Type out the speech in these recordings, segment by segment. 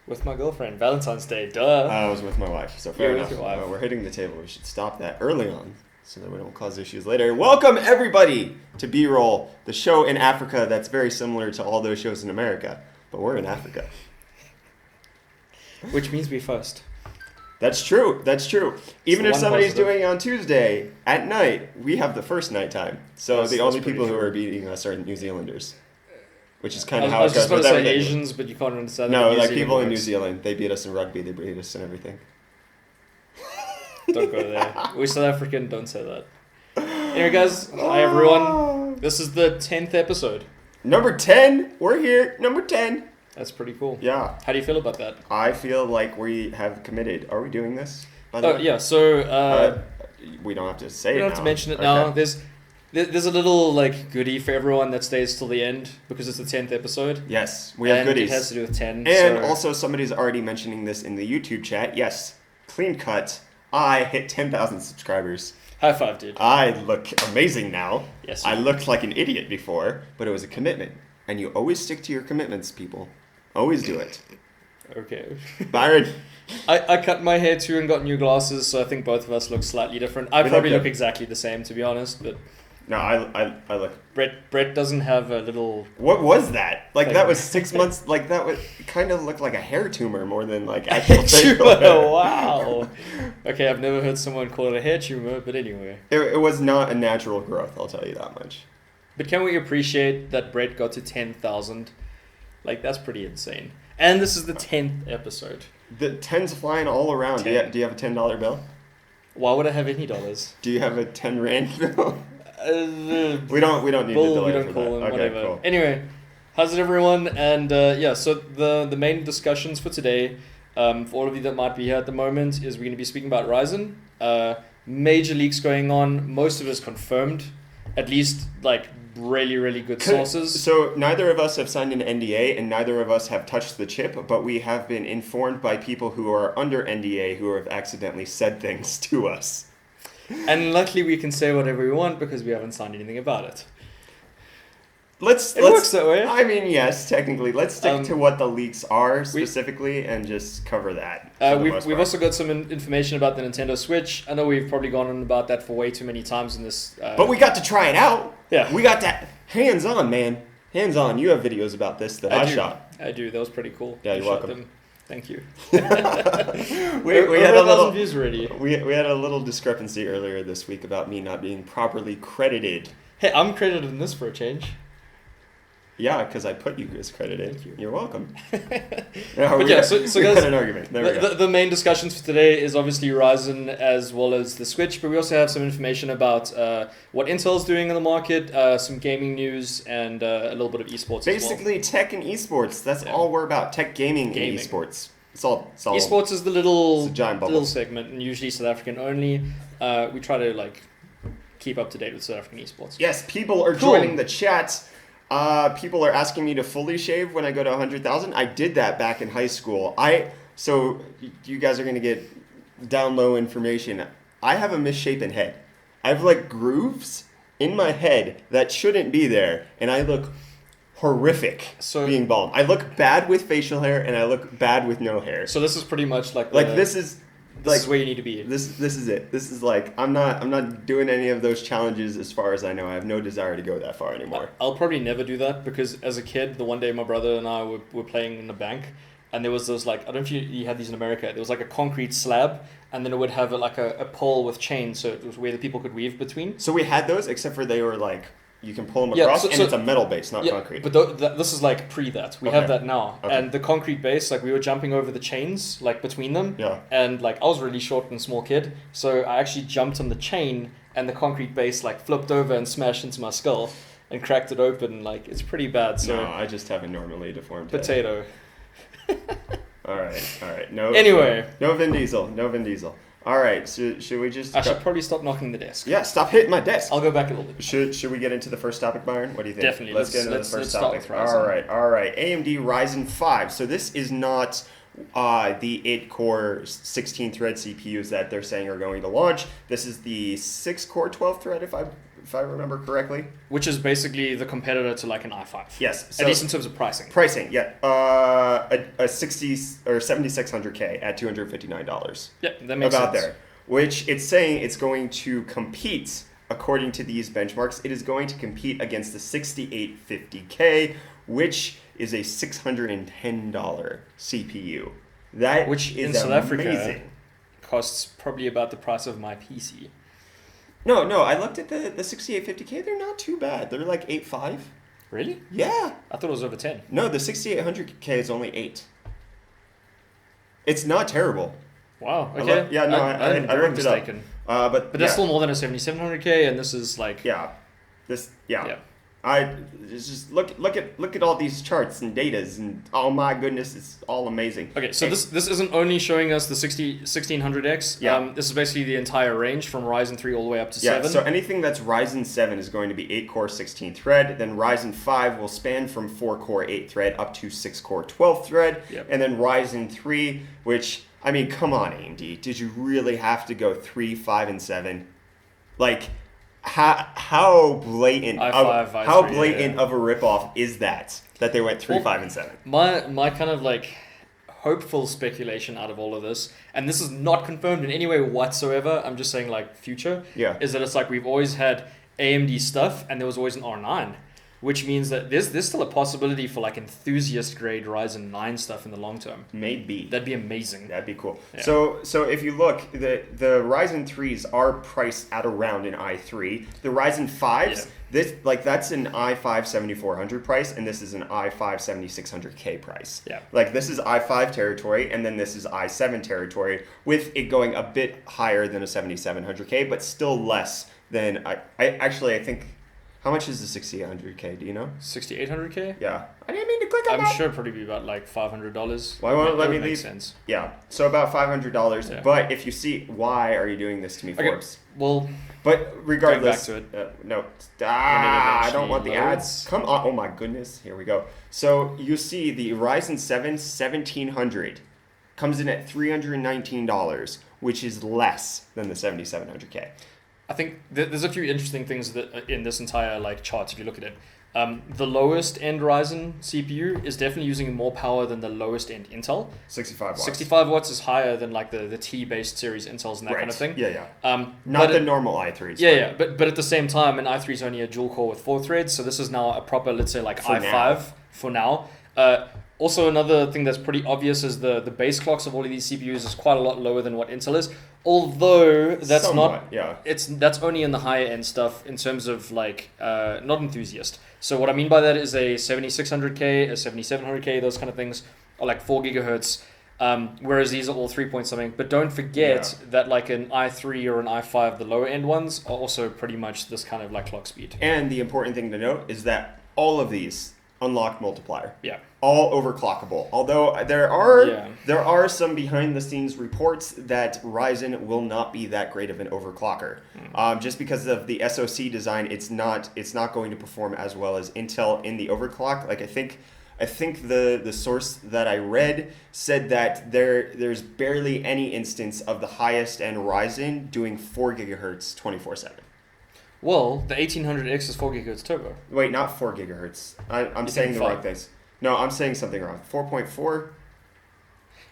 With my girlfriend. Valentine's Day, duh. I was with my wife, so fair enough. With your wife. We're hitting the table. We should stop that early on so that we don't cause issues later. Welcome, everybody, to B-Roll, the show in Africa that's very similar to all those shows in America, but we're in Africa. Which means we first. That's true. Even if somebody's positive. doing it on Tuesday at night, we have the first night time. So the only pretty people who true. are beating us are New Zealanders. Which is kind I of how was it just goes about with to say everything. Asians, but you can't understand No, that like New people in Zealand New works. Zealand, they beat us in rugby, they beat us in everything. Don't go there. We're South African, don't say that. Anyway, guys, hi everyone. This is the 10th episode. Number 10, we're here, number 10. That's pretty cool. Yeah. How do you feel about that? I feel like we have committed. Are we doing this? By the way? Yeah, so we don't have to say we it don't have now. to mention it Okay. now. There's a little like goodie for everyone that stays till the end because it's the 10th episode. Yes, we have and goodies. It has to do with 10. And so also somebody's already mentioning this in the YouTube chat. Yes, clean cut. I hit 10,000 subscribers. high five, dude. I look amazing now. Yes, I you do. looked like an idiot before, but it was a commitment. And you always stick to your commitments, people. Always do it. Okay. Byron. I cut my hair too and got new glasses, so I think both of us look slightly different. I We probably look look good. exactly the same, to be honest, but No, I look. Brett doesn't have a little... What was that? Like, Like- that was 6 months. Like, that was kind of looked like a hair tumor more than like actual facial tumor, hair. wow. Okay, I've never heard someone call it a hair tumor, but anyway. It was not a natural growth, I'll tell you that much. But can we appreciate that Brett got to 10,000? Like, that's pretty insane. And this is the 10th episode. The 10's flying all around. Do you have a $10 bill? Why would I have any dollars? Do you have a 10 rand bill? Uh, We don't need Bull, to we delay don't for call that. them, Okay, whatever. cool. Anyway, how's it everyone? And so the main discussions for today, for all of you that might be here at the moment, is we're going to be speaking about Ryzen. Major leaks going on, most of us confirmed, at least like really, really good sources. So neither of us have signed an NDA and neither of us have touched the chip, but we have been informed by people who are under NDA who have accidentally said things to us. And luckily we can say whatever we want because we haven't signed anything about it. Let's works that way. I mean, yes, technically. Let's stick to what the leaks are we- specifically and just cover that. for the most We've part. also got some information about the Nintendo Switch. I know we've probably gone on about that for way too many times in this. But we got to try it out. Yeah. We got that hands-on, man. Hands-on. You have videos about this that I shot. I do. That was pretty cool. Yeah, You you're shot welcome. them. Thank you. we We had a 1,000 little views already. we had a little discrepancy earlier this week about me not being properly credited. Hey, I'm credited in this for a change. Yeah, because I put you as credited. Thank you. You're welcome. But yeah, so we guys, had an argument. There we go. The main discussions for today is obviously Ryzen as well as the Switch, but we also have some information about what Intel's doing in the market, some gaming news, and a little bit of eSports Basically, tech and esports. That's Yeah. all we're about. Tech, gaming, Gaming. and esports. It's all. as well. Esports is the little, It's a giant bubble. little segment, and usually South African only. We try to keep up to date with South African eSports. Yes, people are Cool. joining the chat. People are asking me to fully shave when I go to 100,000. I did that back in high school. So you guys are going to get down low information. I have a misshapen head. I have grooves in my head that shouldn't be there, and I look horrific being bald. I look bad with facial hair, and I look bad with no hair. So this is pretty much This is where you need to be. This is it. This is I'm not doing any of those challenges as far as I know. I have no desire to go that far anymore. I'll probably never do that because as a kid, the one day my brother and I were playing in the bank, and there was those I don't know if you had these in America. There was a concrete slab, and then it would have a pole with chains, so it was where the people could weave between. So we had those, except for they were you can pull them Yeah, across, so- and so- it's a metal base, not concrete. But this is pre that. We Okay. have that now, Okay. and the concrete base, we were jumping over the chains between them. Yeah. And I was really short and small kid, so I actually jumped on the chain, and the concrete base flipped over and smashed into my skull, and cracked it open. It's pretty bad. So No, I just have a normally deformed head. potato. All right. No. Anyway. No Vin Diesel. All right. So should we just? I should probably stop knocking the desk. Yeah. Stop hitting my desk. I'll go back a little bit. Should we get into the first topic, Byron? What do you think? Definitely. Let's get into let's the first start topic. with Ryzen. All right. AMD Ryzen 5. So this is not the 8-core 16-thread CPUs that they're saying are going to launch. This is the 6-core 12-thread, if if I remember correctly. Which is basically the competitor to like an i5. Yes. So at least in terms of pricing. Pricing, yeah. A 60 or 7600K at $259. Yeah, that makes about sense. there. Which it's saying it's going to compete, according to these benchmarks, it is going to compete against the 6850K, which is a $610 CPU. That which is in South amazing. Africa costs probably about the price of my PC. No, I looked at the 6850K. They're not too bad. They're like 8.5. Really? Yeah. I thought it was over 10. No, the 6800K is only 8. It's not terrible. Wow. Okay. I looked it up. But that's still more than a 7700K, and this is like. Yeah. I just look at all these charts and datas, and oh my goodness, it's all amazing. Okay, so this isn't only showing us the 1600X. Yeah. This is basically the entire range from Ryzen 3 all the way up to 7. So anything that's Ryzen 7 is going to be 8-core 16-thread. Then Ryzen 5 will span from 4-core 8-thread up to 6-core 12-thread. Yep. And then Ryzen 3, which, I mean, come on, AMD. Did you really have to go 3, 5, and 7? Like, how blatant i5, how i3, blatant of a ripoff is that they went 3, 5, and 7? My kind of like hopeful speculation out of all of this, and this is not confirmed in any way whatsoever, I'm just saying like future, is that it's like we've always had AMD stuff and there was always an R9. Which means that there's still a possibility for like enthusiast grade Ryzen 9 stuff in the long term. Maybe. That'd be amazing. That'd be cool. Yeah. So if you look, the Ryzen 3s are priced at around an i3. The Ryzen 5s, that's an i5 7400 price, and this is an i5 7600K price. Yeah. Like this is i5 territory, and then this is i7 territory, with it going a bit higher than a 7700K, but still less than I think. How much is the 6800K? Do you know? 6800K? Yeah. I didn't mean to click on that. I'm sure it'd probably be about like $500. Why won't it let me leave? leave? Sense. Yeah. So about $500. Yeah. But if you see, why are you doing this to me, Forbes? Well, but regardless, going back to it. No. I don't want the loads. ads. Come on. Oh my goodness. Here we go. So you see the Ryzen 7 1700 comes in at $319, which is less than the 7700K. I think there's a few interesting things that in this entire like chart if you look at it. The lowest end Ryzen CPU is definitely using more power than the lowest end Intel. 65 watts. 65 watts is higher than like the T-based series Intels and that kind of thing. Yeah. Not the normal i3s. Yeah. But at the same time, an i3 is only a dual core with 4 threads, so this is now a proper, let's say like i5 for now. Also, another thing that's pretty obvious is the base clocks of all of these CPUs is quite a lot lower than what Intel is. Although that's somewhat, that's only in the higher end stuff in terms of like not enthusiast. So what I mean by that is a 7600K, a 7700K, those kind of things are like 4 gigahertz. Whereas these are all 3 point something. But don't forget that like an i3 or an i5, the lower end ones are also pretty much this kind of like clock speed. And the important thing to note is that all of these unlock multiplier. Yeah. All overclockable. Although there are some behind the scenes reports that Ryzen will not be that great of an overclocker. Just because of the SoC design, it's not going to perform as well as Intel in the overclock. Like I think the source that I read said that there's barely any instance of the highest end Ryzen doing 4 gigahertz 24/7. Well, the 1800X is 4 gigahertz turbo. Wait, not 4 gigahertz. I'm saying the wrong things. No, I'm saying something wrong. 4.4?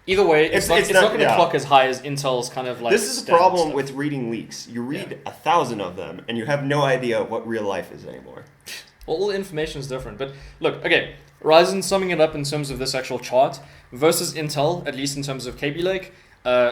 Either way, it's not going to clock as high as Intel's kind of like. This is the problem with reading leaks. You read 1,000 of them, and you have no idea what real life is anymore. Well, all the information is different. But look, okay, Ryzen summing it up in terms of this actual chart versus Intel, at least in terms of Kaby Lake.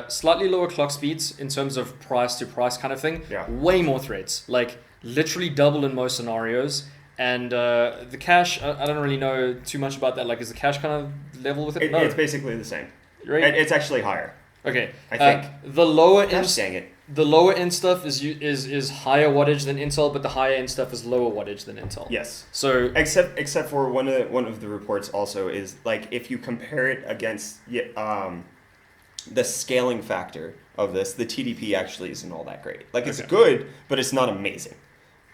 Slightly lower clock speeds in terms of price to price kind of thing. Yeah. Way more threads, like literally double in most scenarios. And the cache, I don't really know too much about that. Like, is the cache kind of level with it? No. It's basically the same. Right? It's actually higher. Okay. I think. The lower end. Dang it. The lower end stuff is higher wattage than Intel, but the higher end stuff is lower wattage than Intel. Yes. So except for one of the reports also is like if you compare it against the scaling factor of this, the TDP actually isn't all that great. Like it's good, but it's not amazing.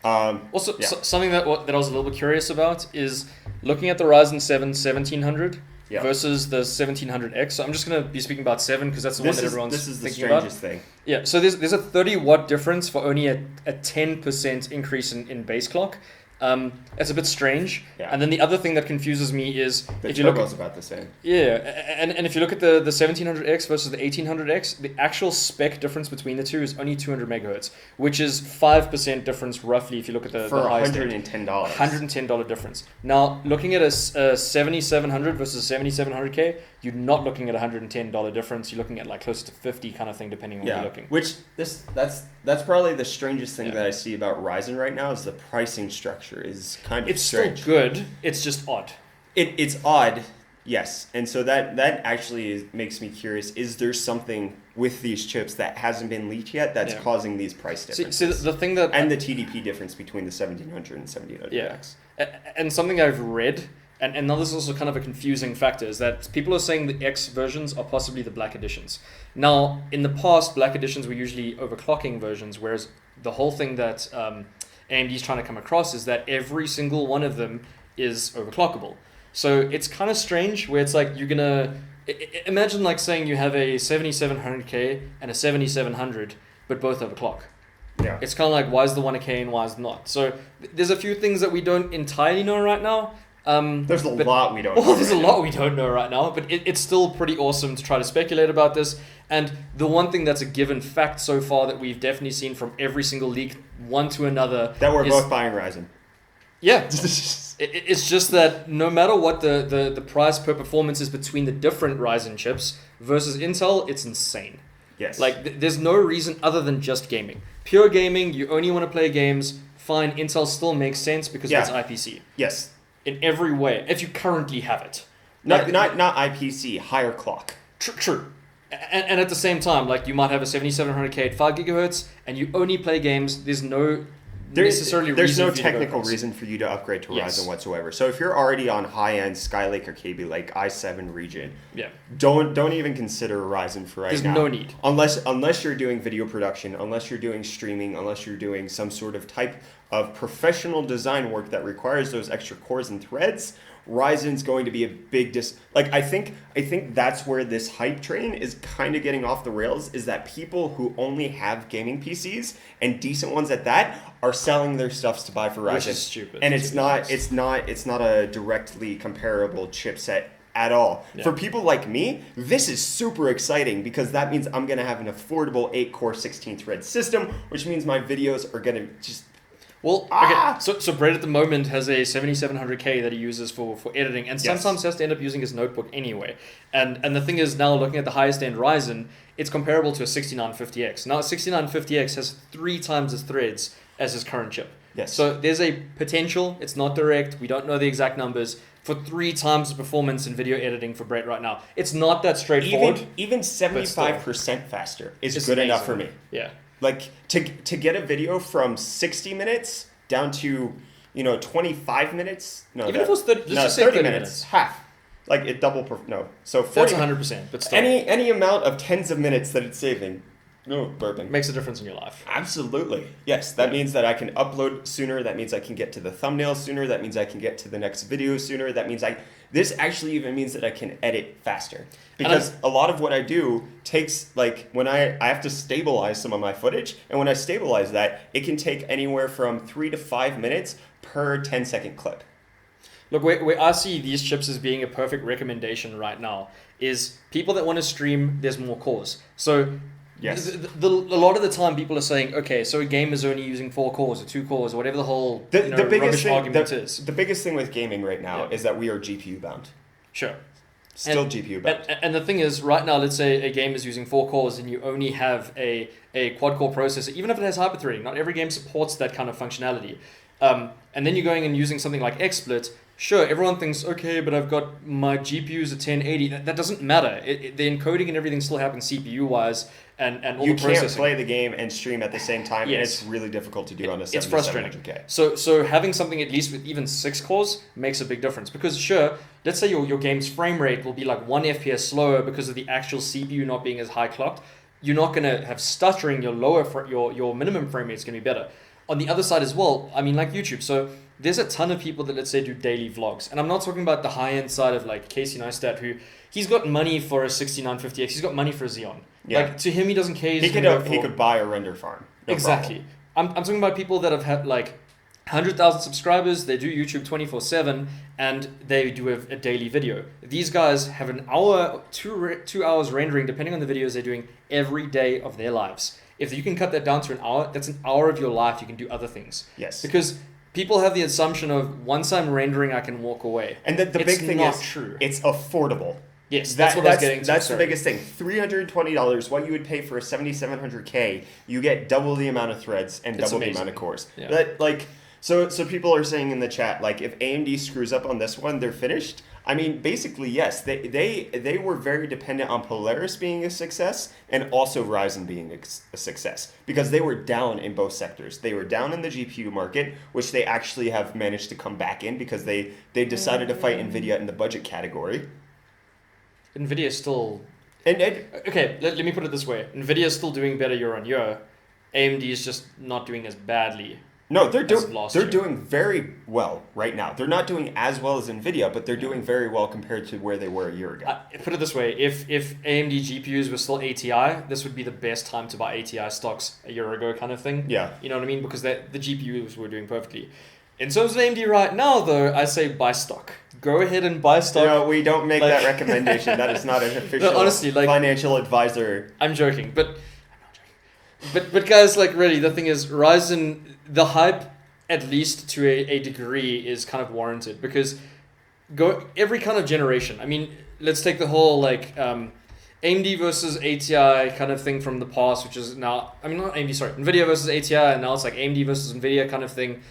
Something that I was a little bit curious about is looking at the Ryzen 7 1700 Yep. versus the 1700X. So I'm just going to be speaking about 7 because that's the one that everyone's This is the thinking about. strangest thing. Yeah, so there's a 30 watt difference for only a 10% increase in base clock. It's a bit strange. Yeah. And then the other thing that confuses me is The if you look turbo's about the same. yeah, and if you look at the 1700X versus the 1800X, the actual spec difference between the two is only 200 megahertz, which is 5% difference roughly if you look at the highest end. $110. $110 difference. Now, looking at a 7700 versus 7700K, you're not looking at a $110 difference. You're looking at like closer to 50 kind of thing, depending on where you're looking. Which that's probably the strangest thing Yeah. that I see about Ryzen right now is the pricing structure is kind of It's strange. still good. It's just odd. It's odd, yes, and so that actually makes me curious. Is there something with these chips that hasn't been leaked yet that's Yeah. causing these price differences? See, the thing that and the TDP difference between the 1700 and 1700X. And something I've read, and now this is also kind of a confusing factor, is that people are saying the X versions are possibly the black editions. Now, in the past, black editions were usually overclocking versions, whereas the whole thing that AMD is trying to come across is that every single one of them is overclockable. So it's kind of strange where it's like you're going to... Imagine like saying you have a 7700K and a 7700, but both overclock. Yeah. It's kind of like, why is the one a K and why is it not? So there's a few things that we don't entirely know right now. There's a lot we don't know. Well, there's a right lot now. we don't know right now, but it's still pretty awesome to try to speculate about this. And the one thing that's a given fact so far that we've definitely seen from every single leak, one to another, That we're is, both buying Ryzen. yeah. It's just that no matter what the price per performance is between the different Ryzen chips versus Intel, it's insane. Yes. Like, there's no reason other than just gaming. Pure gaming, you only want to play games, fine, Intel still makes sense because Yeah. it's IPC. Yes. In every way, if you currently have it. Not IPC, higher clock. True. And at the same time, like, you might have a 7700K at 5 gigahertz, and you only play games, there's no There's no reason for you to go technical across. reason for you to upgrade to Yes. Ryzen whatsoever. So if you're already on high-end Skylake or Kaby Lake i7 region, Yeah. don't even consider Ryzen for right There's now. no need. Unless you're doing video production, unless you're doing streaming, unless you're doing some sort of type of professional design work that requires those extra cores and threads, Ryzen's going to be a big I think that's where this hype train is kind of getting off the rails, is that people who only have gaming PCs and decent ones at that are selling their stuffs to buy for Ryzen. Which is stupid. And to it's be not honest. a directly comparable chipset at all. Yeah. For people like me, this is super exciting because that means I'm going to have an affordable 8-core 16-thread system, which means my videos are going to just... Well, okay, so Brett at the moment has a 7700K that he uses for editing, and Yes. sometimes has to end up using his notebook anyway. And the thing is, now looking at the highest end Ryzen, it's comparable to a 6950X. Now, a 6950X has 3 times as threads as his current chip. Yes. So there's a potential, it's not direct, we don't know the exact numbers, for 3 times the performance in video editing for Brett right now. It's not that straightforward. Even 75% faster is It's good enough amazing. for me. Yeah. Like to get a video from 60 minutes down to 25 minutes. No, Even if it was 30 let's just say 30 minutes. half. Like it double. So 40. That's 100%, but still. Any amount of tens of minutes that it's saving. No burping. Makes a difference in your life. Absolutely. Yes, that Yeah. means that I can upload sooner. That means I can get to the thumbnail sooner. That means I can get to the next video sooner. That means this actually even means that I can edit faster. Because a lot of what I do takes, like, when I have to stabilize some of my footage, and when I stabilize that, it can take anywhere from 3 to 5 minutes per 10-second clip. Look, where I see these chips as being a perfect recommendation right now is people that want to stream, there's more cores. So Yes. a lot of the time people are saying, okay, so a game is only using 4 cores or 2 cores or whatever the whole rubbish argument is. The biggest thing with gaming right now Yeah. is that we are GPU bound. Sure. Still GPU bound. And the thing is, right now, let's say a game is using 4 cores and you only have a quad-core processor, even if it has hyperthreading, not every game supports that kind of functionality. And then you're going and using something like XSplit. Sure, everyone thinks, okay, but I've got my GPUs at 1080. That doesn't matter. The encoding and everything still happens CPU-wise and all You the processing. can't play the game and stream at the same time, and Yes. it's really difficult to do on a It's frustrating. 7700K. So having something at least with even 6 cores makes a big difference. Because sure, let's say your game's frame rate will be like 1 FPS slower because of the actual CPU not being as high clocked. You're not going to have stuttering. Your minimum frame rate is going to be better. On the other side as well, I mean, like YouTube. So there's a ton of people that, let's say, do daily vlogs. And I'm not talking about the high-end side of like Casey Neistat, who he's got money for a 6950X. He's got money for a Xeon. Yeah. Like, to him, he doesn't care. He could buy a render farm. No exactly. I'm talking about people that have had like 100,000 subscribers. They do YouTube 24/7, and they do a daily video. These guys have an hour, 2 hours rendering, depending on the videos they're doing every day of their lives. If you can cut that down to an hour, that's an hour of your life you can do other things. Yes. Because people have the assumption of once I'm rendering, I can walk away. And the big thing is, true. It's affordable. Yes, that's what I was getting to. That's the biggest thing. $320, what you would pay for a 7700K, you get double the amount of threads and double the amount of cores. Yeah. So people are saying in the chat, like, if AMD screws up on this one, they're finished. I mean, basically, yes. They were very dependent on Polaris being a success and also Ryzen being a success, because they were down in both sectors. They were down in the GPU market, which they actually have managed to come back in because they decided to fight NVIDIA in the budget category. NVIDIA is still... Okay, let me put it this way. NVIDIA is still doing better year on year. AMD is just not doing as badly. No, they're doing very well right now. They're not doing as well as NVIDIA, but they're doing very well compared to where they were a year ago. Put it this way. If AMD GPUs were still ATI, this would be the best time to buy ATI stocks a year ago kind of thing. Yeah. You know what I mean? Because the GPUs were doing perfectly. In terms of AMD right now, though, I say buy stock. Go ahead and buy stock. No, we don't make that recommendation. That is not an official financial advisor. I'm joking, but guys, like, really, the thing is, Ryzen, the hype, at least to a degree, is kind of warranted, because every kind of generation. I mean, let's take the whole like AMD versus ATI kind of thing from the past, which is now, I mean, not AMD, sorry, NVIDIA versus ATI, and now it's like AMD versus NVIDIA kind of thing.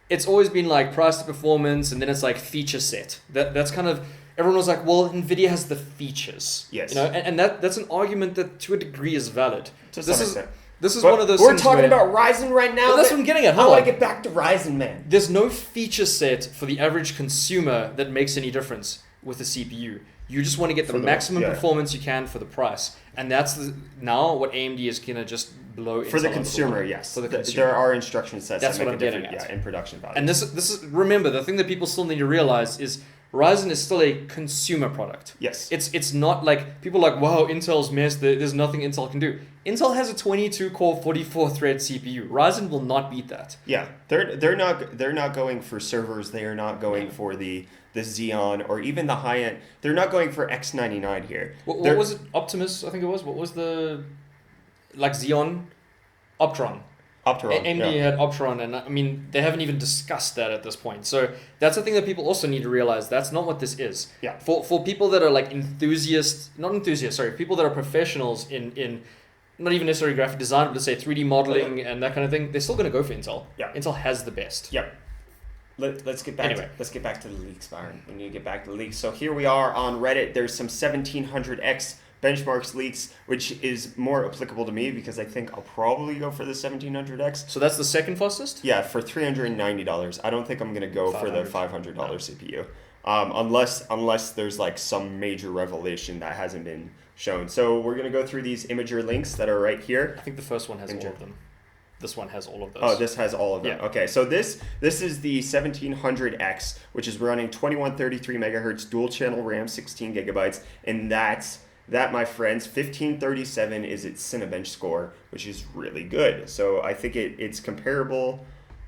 It's always been like price to performance, and then it's like feature set. That's kind of, everyone was like, well, NVIDIA has the features. Yes. You know, and that's an argument that to a degree is valid. To some extent. This is one of those we're things talking about Ryzen right now. That's what I'm getting at. I want to get back to Ryzen, man. There's no feature set for the average consumer that makes any difference with the CPU. You just want to get the maximum performance you can for the price. And that's now what AMD is going to just blow for the consumer, yes. For the consumer. There are instruction sets that's that what make I'm a difference in production value. And this is, remember, the thing that people still need to realize is Ryzen is still a consumer product. Yes. It's not like, people are like, wow, Intel's messed, there's nothing Intel can do. Intel has a 22-core, 44-thread CPU. Ryzen will not beat that. Yeah, they're not going for servers. They are not going for the Xeon or even the high end. They're not going for X99 here. What was it? Optimus, I think it was. What was the, like, Xeon? Opteron. AMD had Opteron, and I mean, they haven't even discussed that at this point. So that's the thing that people also need to realize. That's not what this is. Yeah. For people that are like people that are professionals in not even necessarily graphic design, but let's say 3D modeling and that kind of thing, they're still going to go for Intel. Yeah. Intel has the best. Yep. Let's get back. Let's get back to the leaks, Byron. We need to get back to the leaks. So here we are on Reddit. There's some 1700X benchmarks leaks, which is more applicable to me because I think I'll probably go for the 1700X. So that's the second fastest? Yeah, for $390. I don't think I'm going to go for the $500 CPU. Unless there's like some major revelation that hasn't been shown. So we're going to go through these Imager links that are right here. I think the first one has all of them. This one has all of those. Oh, this has all of them. Yeah. Okay, so this is the 1700X, which is running 2133 megahertz dual channel RAM, 16 gigabytes, and that, my friends, 1537 is its Cinebench score, which is really good. So I think it's comparable.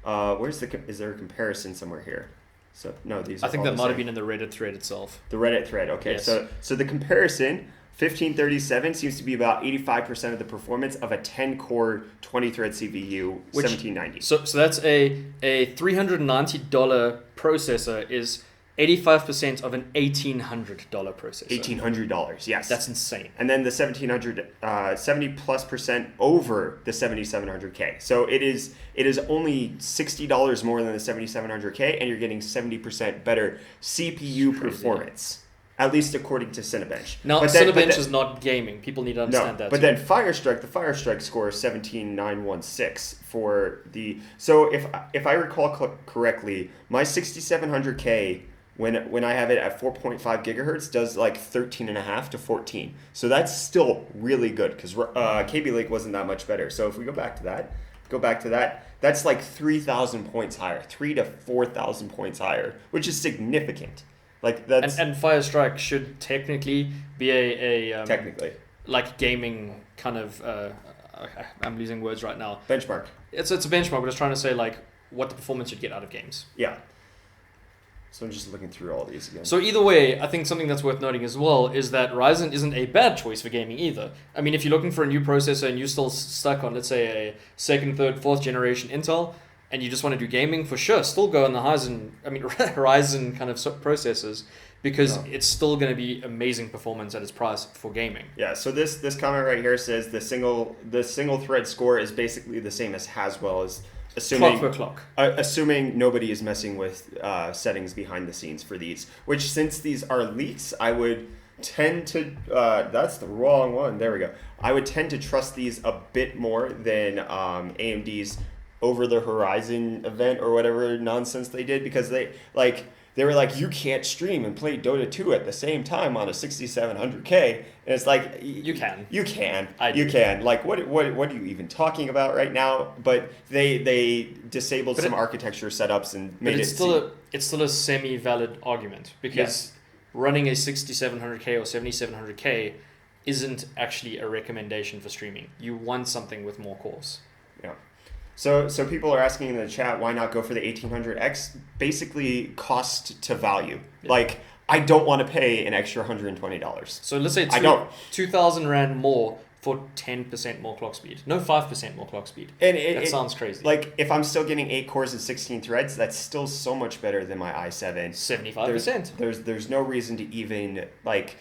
Is there a comparison somewhere here? So no, these. I think that might have been in the Reddit thread itself. The Reddit thread. Okay, yes. So the comparison. 1537 seems to be about 85% of the performance of a 10-core, 20-thread CPU, 1790. So that's a $390 processor is 85% of an $1,800 processor. $1,800, yes. That's insane. And then the 1700, 70+% over the 7700K. So it is only $60 more than the 7700K, and you're getting 70% better CPU performance. At least according to Cinebench. Now, Cinebench is not gaming. People need to understand that. But then Firestrike, the Firestrike score is 17916 for the. So if I recall correctly, my 6700K when I have it at 4.5 gigahertz does like 13.5 to 14. So that's still really good because KB Lake wasn't that much better. So if we go back to that, go back to that. That's like 3,000 points higher, 3 to 4,000 points higher, which is significant. Like that's and Firestrike should technically be a technically like gaming kind of. I'm losing words right now. benchmark. It's a benchmark, but it's trying to say like what the performance you'd get out of games. Yeah. So I'm just looking through all these again. So either way, I think something that's worth noting as well is that Ryzen isn't a bad choice for gaming either. I mean, if you're looking for a new processor and you're still stuck on, let's say, a second, third, fourth generation Intel, and you just want to do gaming, for sure, still go on the Ryzen kind of processors, because it's still going to be amazing performance at its price for gaming. Yeah. So this comment right here says the single thread score is basically the same as Haswell, assuming Clock per clock. Assuming nobody is messing with settings behind the scenes for these. Which, since these are leaks, I would tend to that's the wrong one. There we go. I would tend to trust these a bit more than AMD's over the horizon event or whatever nonsense they did, because they were like, you can't stream and play Dota 2 at the same time on a 6700K, and it's like you can. Like what are you even talking about right now? But they disabled some architecture setups and made it's still a semi-valid argument, because running a 6700K or 7700K isn't actually a recommendation for streaming. You want something with more cores. Yeah. So people are asking in the chat, why not go for the 1800X? Basically, cost to value. Yeah. Like, I don't want to pay an extra $120. So let's say 2,000 Rand more for 10% more clock speed. No, 5% more clock speed. And that sounds crazy. Like, if I'm still getting 8 cores and 16 threads, that's still so much better than my i7. 75%. There's no reason to even, like,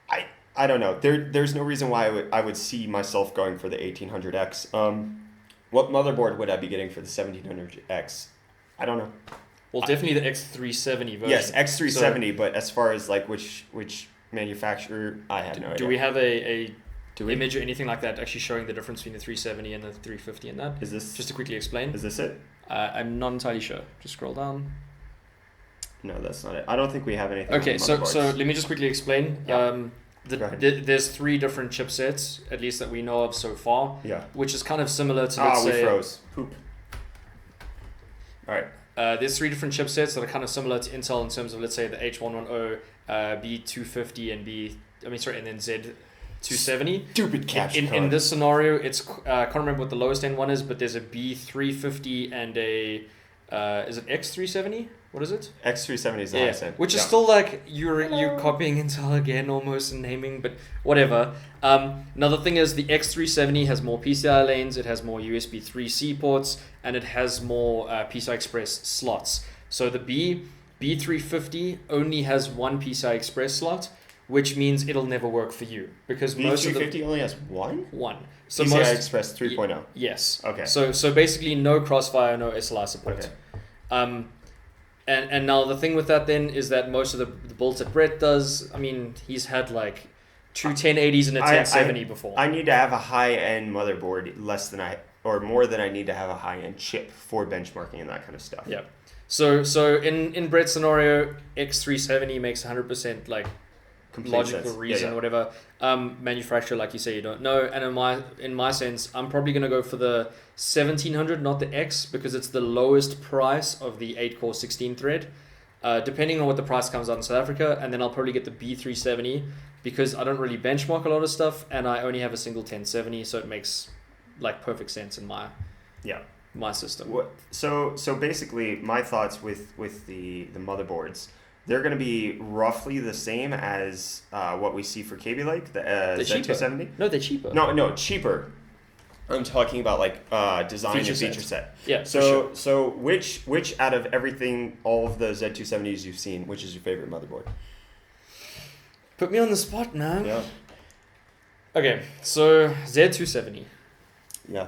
I don't know. There's no reason why I would see myself going for the 1800X. What motherboard would I be getting for the 1700X? I don't know. Well, definitely the X370 version. Yes, X370, but as far as like which manufacturer, I have no idea. Do we have a image or anything like that actually showing the difference between the 370 and the 350 in that? Is this just to quickly explain? Is this it? I'm not entirely sure. Just scroll down. No, that's not it. I don't think we have anything. Okay, so let me just quickly explain. Yeah. There's 3 different chipsets, at least that we know of so far. Yeah. Which is kind of similar to, let's say... we froze. Poop. All right. There's 3 different chipsets that are kind of similar to Intel in terms of, let's say, the H110, B250, and then Z270. Stupid caption card. In this scenario, it's I can't remember what the lowest end one is, but there's a B350 and a is it X370? What is it? X370 is the highest end. Which is still like you're copying Intel again almost in naming, but whatever. Another thing is the X370 has more PCI lanes, it has more USB 3C ports, and it has more PCI Express slots. So the B350 only has one PCI Express slot, which means it'll never work for you, because most of the B350 only has one. So PCI Express 3.0. Yes. Okay. So basically no Crossfire, no SLI support. Okay. And now the thing with that then is that most of the builds that Brett does, I mean, he's had like 2 1080s and a 1070 before. I need to have a high-end motherboard more than I need to have a high-end chip for benchmarking and that kind of stuff. Yeah. So in Brett's scenario, X370 makes 100% like complete logical sense. reason, whatever. Manufacturer, like you say, you don't know. And in my sense, I'm probably gonna go for the 1700, not the X, because it's the lowest price of the 8-core 16-thread. Depending on what the price comes out in South Africa, and then I'll probably get the B370 because I don't really benchmark a lot of stuff, and I only have a single 1070, so it makes like perfect sense in my system. So basically, my thoughts with the motherboards. They're going to be roughly the same as what we see for Cannonlake, the Z270. No, they're cheaper. No, cheaper. I'm talking about like design and feature set. Yeah. So which out of everything, all of the Z270s you've seen, which is your favorite motherboard? Put me on the spot, man. Yeah. Okay, so Z270. Yeah.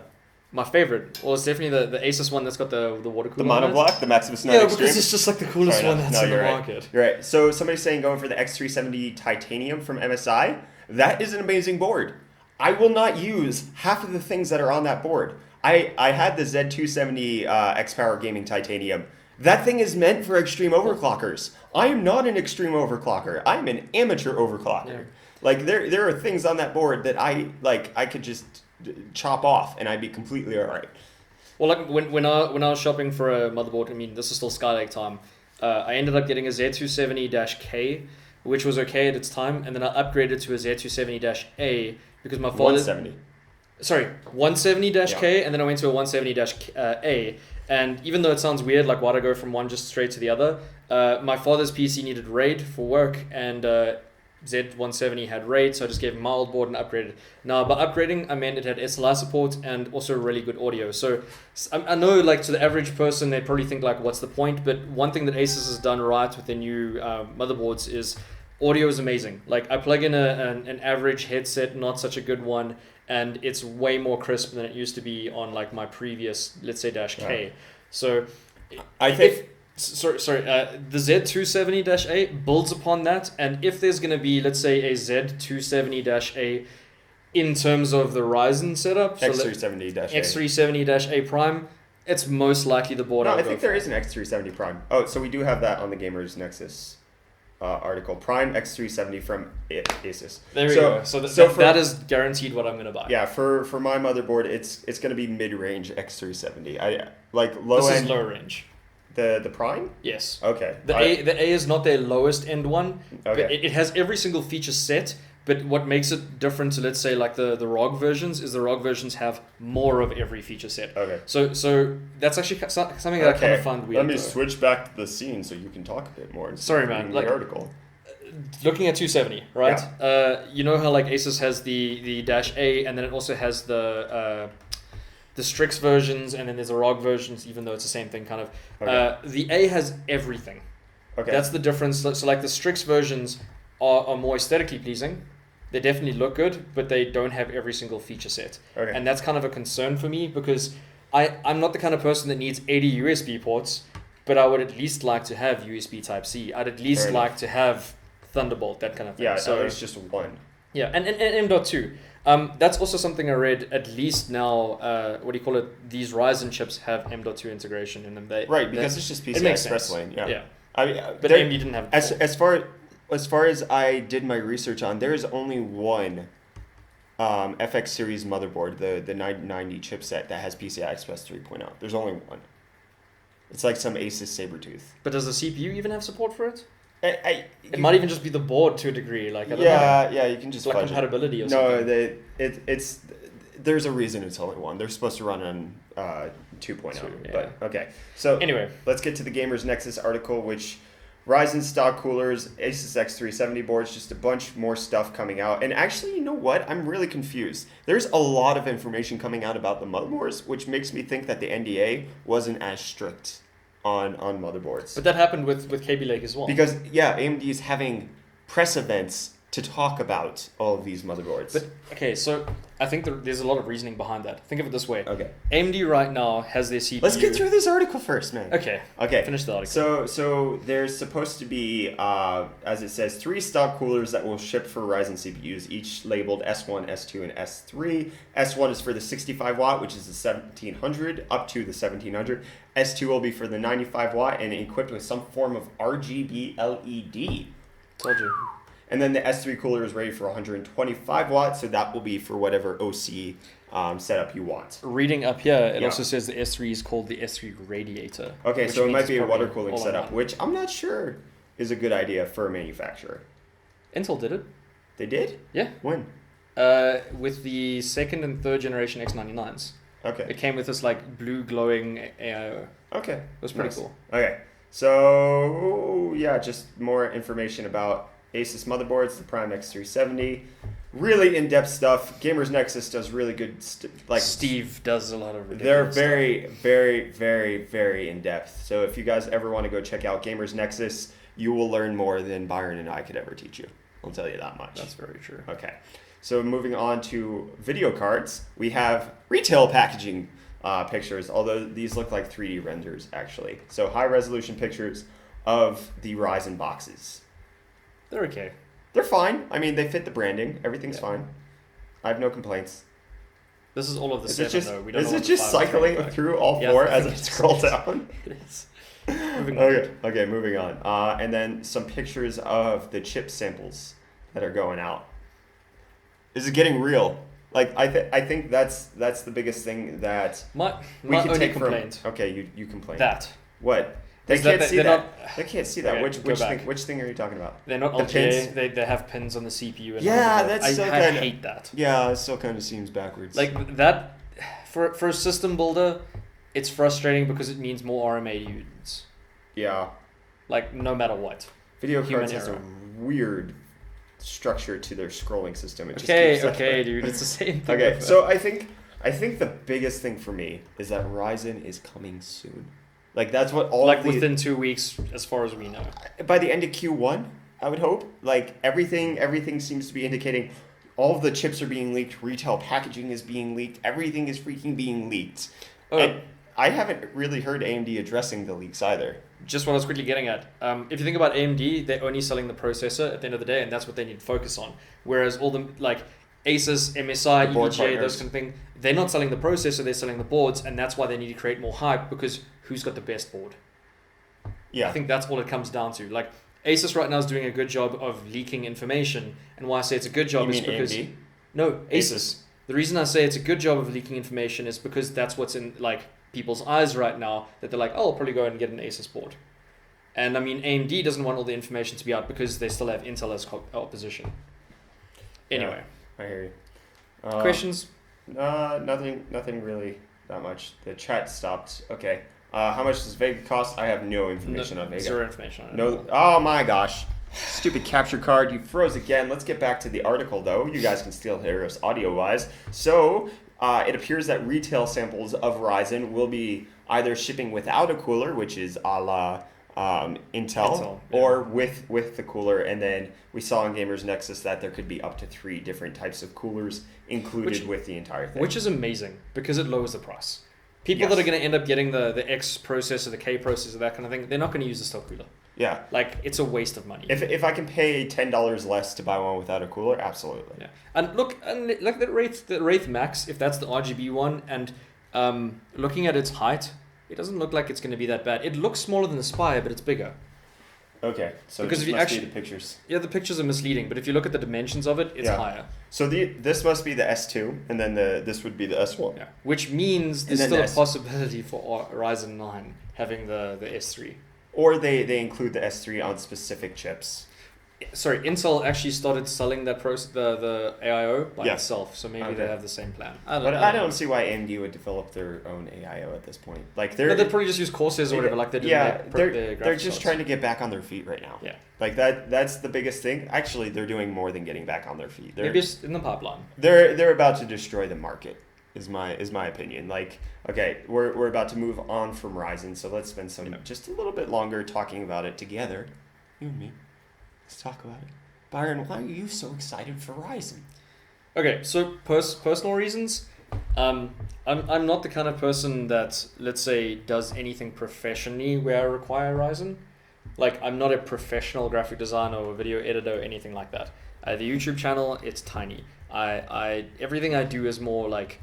My favorite. Well, it's definitely the Asus one that's got the water cooler. The monoblock, the Maximus 9 Extreme. Extreme. Because it's just like the coolest one that's in the market. You're right. So somebody's saying going for the X370 Titanium from MSI. That is an amazing board. I will not use half of the things that are on that board. I had the Z270 X-Power Gaming Titanium. That thing is meant for extreme overclockers. I am not an extreme overclocker. I'm an amateur overclocker. Yeah. Like there are things on that board that I could just chop off and I'd be completely all right. Well, like when I was shopping for a motherboard, I mean, this is still Skylake time. I ended up getting a Z270-K, which was okay at its time, and then I upgraded to a Z270-A because my father. 170. Sorry, 170-K, and then I went to a 170-A. And even though it sounds weird, like why'd I go from one just straight to the other? My father's PC needed RAID for work, and Z170 had RAID, so I just gave him my old board and upgraded. Now, by upgrading, I meant it had SLI support and also really good audio. So I know, like, to the average person, they'd probably think, like, what's the point? But one thing that Asus has done right with their new motherboards is audio is amazing. Like, I plug in an average headset, not such a good one, and it's way more crisp than it used to be on, like, my previous, let's say, -K. Yeah. So I think... the Z270-A builds upon that, and if there's going to be, let's say, a Z270-A in terms of the Ryzen setup, so X370-A. X370-A Prime, it's most likely the board. No, I'll I go think for. there is an X370 Prime. Oh, so we do have that on the Gamers Nexus article. Prime X370 from Asus. There we go. So that is guaranteed what I'm going to buy. Yeah, for my motherboard, it's going to be mid-range X370. I like low this end. is low range. The Prime? Yes. Okay. The A is not their lowest end one. Okay. But it has every single feature set. But what makes it different to, let's say, like the ROG versions is the ROG versions have more of every feature set. Okay. So that's actually something that I kind of find weird. Let me switch back to the scene so you can talk a bit more. Sorry, man. Like the article. Looking at 270, right? Yeah. You know how like Asus has the -A, and then it also has the Strix versions, and then there's the ROG versions, even though it's the same thing, kind of. Okay. The A has everything. Okay. That's the difference. So like the Strix versions are more aesthetically pleasing. They definitely look good, but they don't have every single feature set. Okay. And that's kind of a concern for me because I'm not the kind of person that needs 80 USB ports, but I would at least like to have USB Type-C. I'd at least like to have Thunderbolt, that kind of thing. Yeah, so it's just one. Yeah, and M.2. That's also something I read, at least now, these Ryzen chips have M.2 integration in them. Right, because it's just PCI Express lane. Yeah. I mean, but AMD didn't have it as far as I did my research on, there is only one FX series motherboard, the 990 chipset that has PCI Express 3.0. There's only one. It's like some Asus Sabertooth. But does the CPU even have support for it? It might even just be the board to a degree. Like I don't know. Yeah, you can just like compatibility or something. No, it's there's a reason it's only one. They're supposed to run on 2.0. Yeah. But okay. So anyway, let's get to the Gamers Nexus article, which Ryzen stock coolers, Asus X370 boards, just a bunch more stuff coming out. And actually, you know what? I'm really confused. There's a lot of information coming out about the motherboards, which makes me think that the NDA wasn't as strict on motherboards. But that happened with KB Lake as well. Because, AMD is having press events to talk about all of these motherboards. But, okay, so I think there's a lot of reasoning behind that. Think of it this way. Okay. AMD right now has their CPU. Let's get through this article first, man. Okay. Finish the article. So there's supposed to be, as it says, 3 stock coolers that will ship for Ryzen CPUs, each labeled S1, S2, and S3. S1 is for the 65 watt, which is the 1700, up to the 1700. S2 will be for the 95 watt and equipped with some form of RGB LED. Told you. And then the S3 cooler is ready for 125 watts, so that will be for whatever OC setup you want. Reading up here, it also says the S3 is called the S3 radiator. Okay, so it might be a water cooling setup, which I'm not sure is a good idea for a manufacturer. Intel did it. They did? Yeah. When? With the 2nd and 3rd generation X99s. Okay. It came with this like blue glowing AIO. Okay. It was pretty cool. Okay. So, just more information about Asus motherboards, the Prime X370. Really in-depth stuff. Gamers Nexus does really good Steve does a lot of ridiculous They're very, very, very, very in-depth. So if you guys ever want to go check out Gamers Nexus, you will learn more than Byron and I could ever teach you. I'll tell you that much. That's very true. Okay. So moving on to video cards, we have retail packaging pictures, although these look like 3D renders actually. So high-resolution pictures of the Ryzen boxes. They're okay. They're fine. I mean, they fit the branding. Everything's fine. I have no complaints. This is all of the is 7, though. We don't is know it just cycling through all 4 as it scrolls down? It is. Moving on. Okay, moving on. And then some pictures of the chip samples that are going out. This is getting real. Like I think that's the biggest thing that My we can only take complaint. from. Okay, you complain. That. What? They Is that can't see they're that. not- They can't see that. Okay, go back. Which thing are you talking about? They're not The LGA. pins? They have pins on the CPU. And Yeah, all of that. that's so I kinda- hate that. Yeah, it still kind of seems backwards. Like that, for a system builder, it's frustrating because it means more RMA units. yeah, Like no matter what. video Human cards has a error. weird structure to their scrolling system. It just Okay, keeps okay, dude, it's the same thing. Okay, with so I think the biggest thing for me is that Ryzen is coming soon. Like that's what all like of the, within 2 weeks, as far as we know. by the end of Q1, I would hope. Like everything seems to be indicating all of the chips are being leaked, retail packaging is being leaked, everything is freaking being leaked. Oh, And I haven't really heard AMD addressing the leaks either. just what I was quickly getting at. If you think about AMD, they're only selling the processor at the end of the day, and that's what they need to focus on. Whereas all the like Asus, MSI, The board EVGA, partners. those kind of thing, they're not selling the processor, they're selling the boards, and that's why they need to create more hype, because who's got the best board? Yeah. I think that's all it comes down to. Like Asus right now is doing a good job of leaking information, and why I say it's a good job You is mean because AMD? no Asus. Asus. The reason I say it's a good job of leaking information is because that's what's in like people's eyes right now. That they're like, oh, I'll probably go and get an Asus board. And I mean, AMD doesn't want all the information to be out because they still have Intel as opposition. Anyway, I hear you. questions? Nothing really that much. The chat stopped. Okay. How much does Vega cost? I have no information on Vega. Zero information on it. No. Oh my gosh. Stupid capture card. You froze again. Let's get back to the article though. You guys can still hear us audio wise. So it appears that retail samples of Ryzen will be either shipping without a cooler, which is a la Intel, yeah. or with the cooler. And then we saw on Gamers Nexus that there could be up to 3 different types of coolers included with the entire thing. Which is amazing because it lowers the price. People Yes. that are going to end up getting the X processor, the K processor, that kind of thing, they're not going to use the stock cooler. Yeah. Like, it's a waste of money. If I can pay $10 less to buy one without a cooler, absolutely. Yeah. And look the Wraith Max, if that's the RGB one, and looking at its height, it doesn't look like it's going to be that bad. It looks smaller than the Spire, but it's bigger. Okay, so Because this if you must actually- be the pictures. Yeah, the pictures are misleading, but if you look at the dimensions of it, it's Yeah. higher. So this must be the S2, and then this would be the S1. Yeah. Which means there's And still then a possibility for Ryzen 9 having the S3. Or they include the S3 on specific chips. Sorry, Intel actually started selling that the AIO by Yes. itself, so maybe Okay. they have the same plan. But I don't see why AMD would develop their own AIO at this point. Like they're They'd probably just use Corsairs or whatever, like they did. yeah, in they're their they're graphics just cards. trying to get back on their feet right now. Yeah. Like that's the biggest thing. Actually, they're doing more than getting back on their feet. Maybe it's in the pipeline. They're about to destroy the market. Is my opinion. Like, okay, we're about to move on from Ryzen, so let's spend just a little bit longer talking about it together. You and me. Let's talk about it. Byron, why are you so excited for Ryzen? Okay, so personal reasons. I'm not the kind of person that, let's say, does anything professionally where I require Ryzen. Like, I'm not a professional graphic designer or video editor or anything like that. The YouTube channel, it's tiny. I everything I do is more like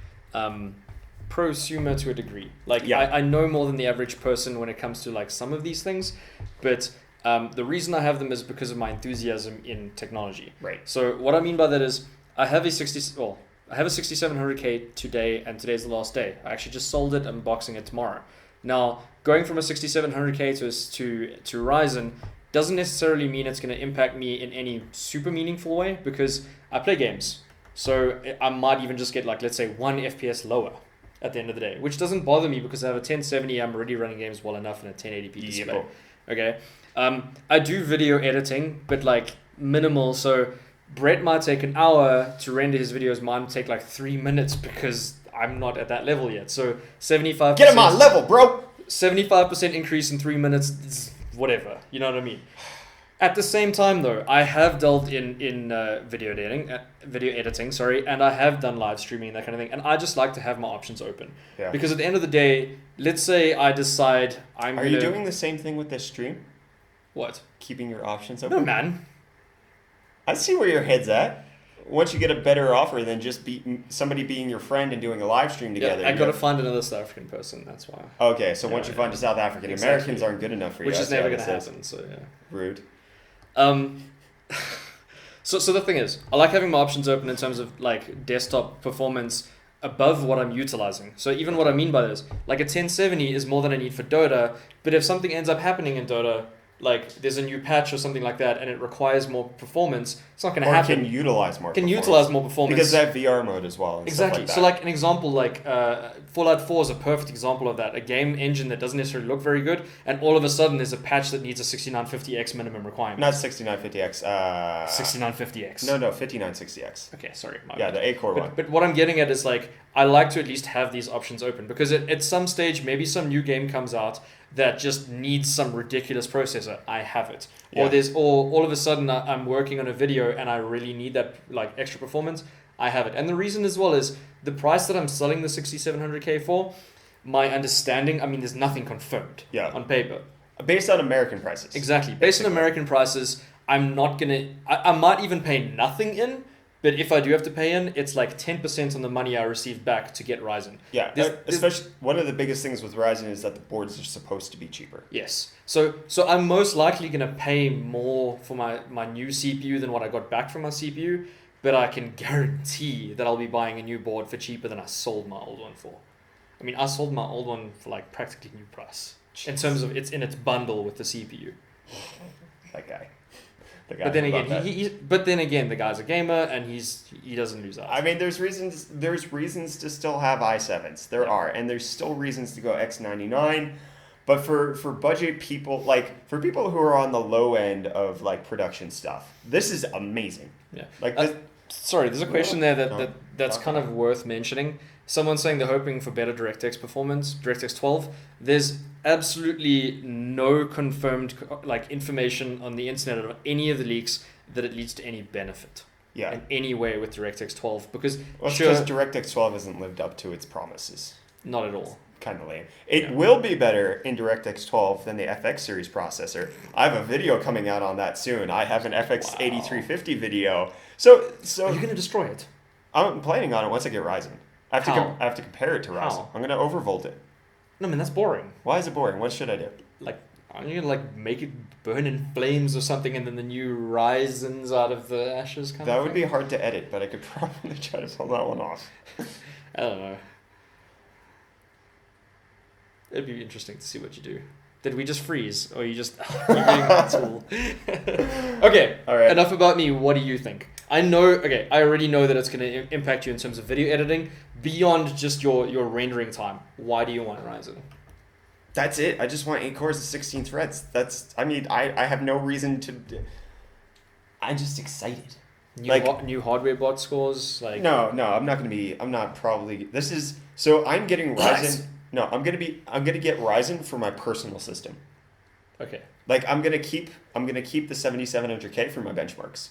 prosumer to a degree. Like, Yeah. I know more than the average person when it comes to like some of these things, but the reason I have them is because of my enthusiasm in technology. Right. So what I mean by that is I have a 6700K today, and today's the last day. I actually just sold it. I'm boxing it tomorrow. Now, going from a 6700K to Ryzen doesn't necessarily mean it's going to impact me in any super meaningful way, because I play games. So I might even just get, like, let's say 1 FPS lower at the end of the day, which doesn't bother me because I have a 1070. I'm already running games well enough in a 1080p display. Yep. Okay. I do video editing, but like minimal. So Brett might take an hour to render his videos. Mine take like 3 minutes because I'm not at that level yet. So 75%. Get him on level, bro. 75% increase in 3 minutes, is whatever. You know what I mean? At the same time, though, I have delved in video editing, sorry, and I have done live streaming and that kind of thing. And I just like to have my options open. Yeah. Because at the end of the day, let's say I decide Are you doing the same thing with this stream? What? Keeping your options open? No, man. I see where your head's at. Once you get a better offer than just somebody being your friend and doing a live stream together. Yeah, I got to find another South African person, that's why. Okay, so once you find a South African, Exactly. Americans aren't good enough for you. Which I is see never how going to this is. happen, so yeah. Rude. So the thing is, I like having my options open in terms of like desktop performance above what I'm utilizing. So even what I mean by this, like a 1070 is more than I need for Dota, but if something ends up happening in Dota, like there's a new patch or something like that and it requires more performance, it's not going to happen. Can utilize more performance. Because they have VR mode as well. And exactly. Stuff So like an example, like Fallout 4 is a perfect example of that. A game engine that doesn't necessarily look very good, and all of a sudden there's a patch that needs a 6950X minimum requirement. Not 6950X. 6950X. No, 5960X. Okay, sorry. The 8-core one. But what I'm getting at is like, I like to at least have these options open because at some stage, maybe some new game comes out that just needs some ridiculous processor. I have it. Yeah. Or all of a sudden I'm working on a video and I really need that like extra performance. I have it. And the reason as well is the price that I'm selling the 6700K for, my understanding, I mean, there's nothing confirmed on paper. Based on American prices. Exactly. Based on American prices, I'm not going to... I might even pay nothing in, but if I do have to pay in, it's like 10% on the money I receive back to get Ryzen. Yeah, especially one of the biggest things with Ryzen is that the boards are supposed to be cheaper. Yes. So I'm most likely going to pay more for my new CPU than what I got back from my CPU, but I can guarantee that I'll be buying a new board for cheaper than I sold my old one for. I mean, I sold my old one for like practically new price. Jeez. In terms of it's in its bundle with the CPU. That guy. But then again, the guy's a gamer and he doesn't lose out. I mean, there's reasons to still have i7s. There are, and there's still reasons to go X99. But for budget people, like for people who are on the low end of like production stuff, this is amazing. Yeah. Like sorry, there's a question there that's kind of worth mentioning. Someone's saying they're hoping for better DirectX performance, DirectX 12. There's absolutely no confirmed like information on the internet of any of the leaks that it leads to any benefit in any way with DirectX 12 because DirectX 12 hasn't lived up to its promises. Not at all. Kind of lame. It will be better in DirectX 12 than the FX series processor. I have a video coming out on that soon. I have an FX 8350 video. So are you going to destroy it? I'm planning on it once I get Ryzen. I have to compare it to Ryzen. How? I'm going to overvolt it. No, man, that's boring. Why is it boring? What should I do? Like, aren't you going to like make it burn in flames or something and then the new Ryzen's out of the ashes kind of thing? That would be hard to edit, but I could probably try to pull that one off. I don't know. It'd be interesting to see what you do. Did we just freeze? Or you just... you're getting that tool? Okay, all right. Enough about me. What do you think? I already know that it's going to impact you in terms of video editing beyond just your rendering time. Why do you want Ryzen? That's it. I just want 8 cores and 16 threads. I have no reason to... I'm just excited. New hardware bot scores? No, I'm not probably... So I'm getting Ryzen... No, I'm gonna get Ryzen for my personal system. Okay. Like I'm gonna keep the 7700K for my benchmarks.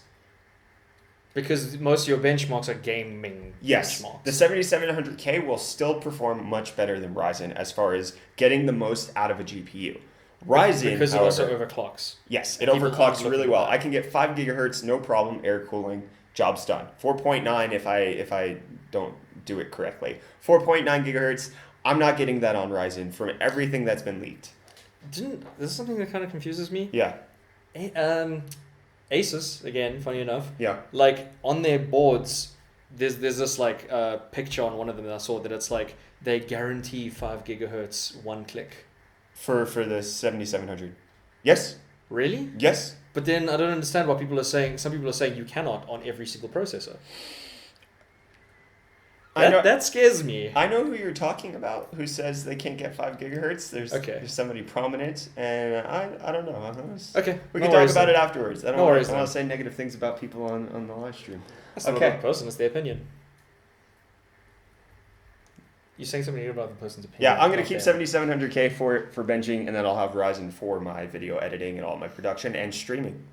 Because most of your benchmarks are gaming benchmarks. The 7700K will still perform much better than Ryzen as far as getting the most out of a GPU. Ryzen, because it also overclocks. Yes, it overclocks really well. I can get 5 gigahertz, no problem, air cooling, job's done. 4.9 if I don't do it correctly. 4.9 gigahertz. I'm not getting that on Ryzen from everything that's been leaked. This is something that kind of confuses me. Yeah. Asus, again, funny enough. Yeah. Like on their boards, there's this like picture on one of them that I saw that it's like they guarantee 5 gigahertz one click. For the 7700. Yes. Really? Yes. But then I don't understand why people are saying. Some people are saying you cannot on every single processor. That scares me. I know who you're talking about, who says they can't get 5 gigahertz. There's somebody prominent, and I don't know. Okay. We can talk about it afterwards. I don't want to say negative things about people on the live stream. That's not about the person, it's their opinion. You're saying something about the person's opinion. Yeah, I'm going to keep 7700K for benching, and then I'll have Ryzen for my video editing and all my production and streaming.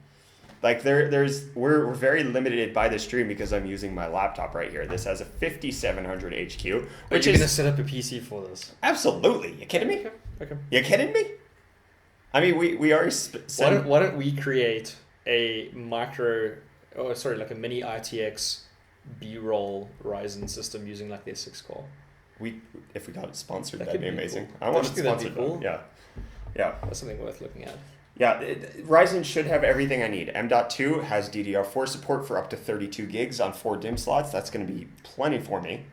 Like we're very limited by the stream because I'm using my laptop right here. This has a 5700 HQ. But you're gonna set up a PC for this? Absolutely. You kidding me? Okay. You kidding me? I mean, we are. Why don't we create a like a mini ITX B-roll Ryzen system using like their 6-core? If we got it sponsored, that'd be amazing. Cool. I want it sponsored. Cool. Yeah. That's something worth looking at. Yeah, Ryzen should have everything I need. M.2 has DDR4 support for up to 32 gigs on 4 DIMM slots. That's going to be plenty for me.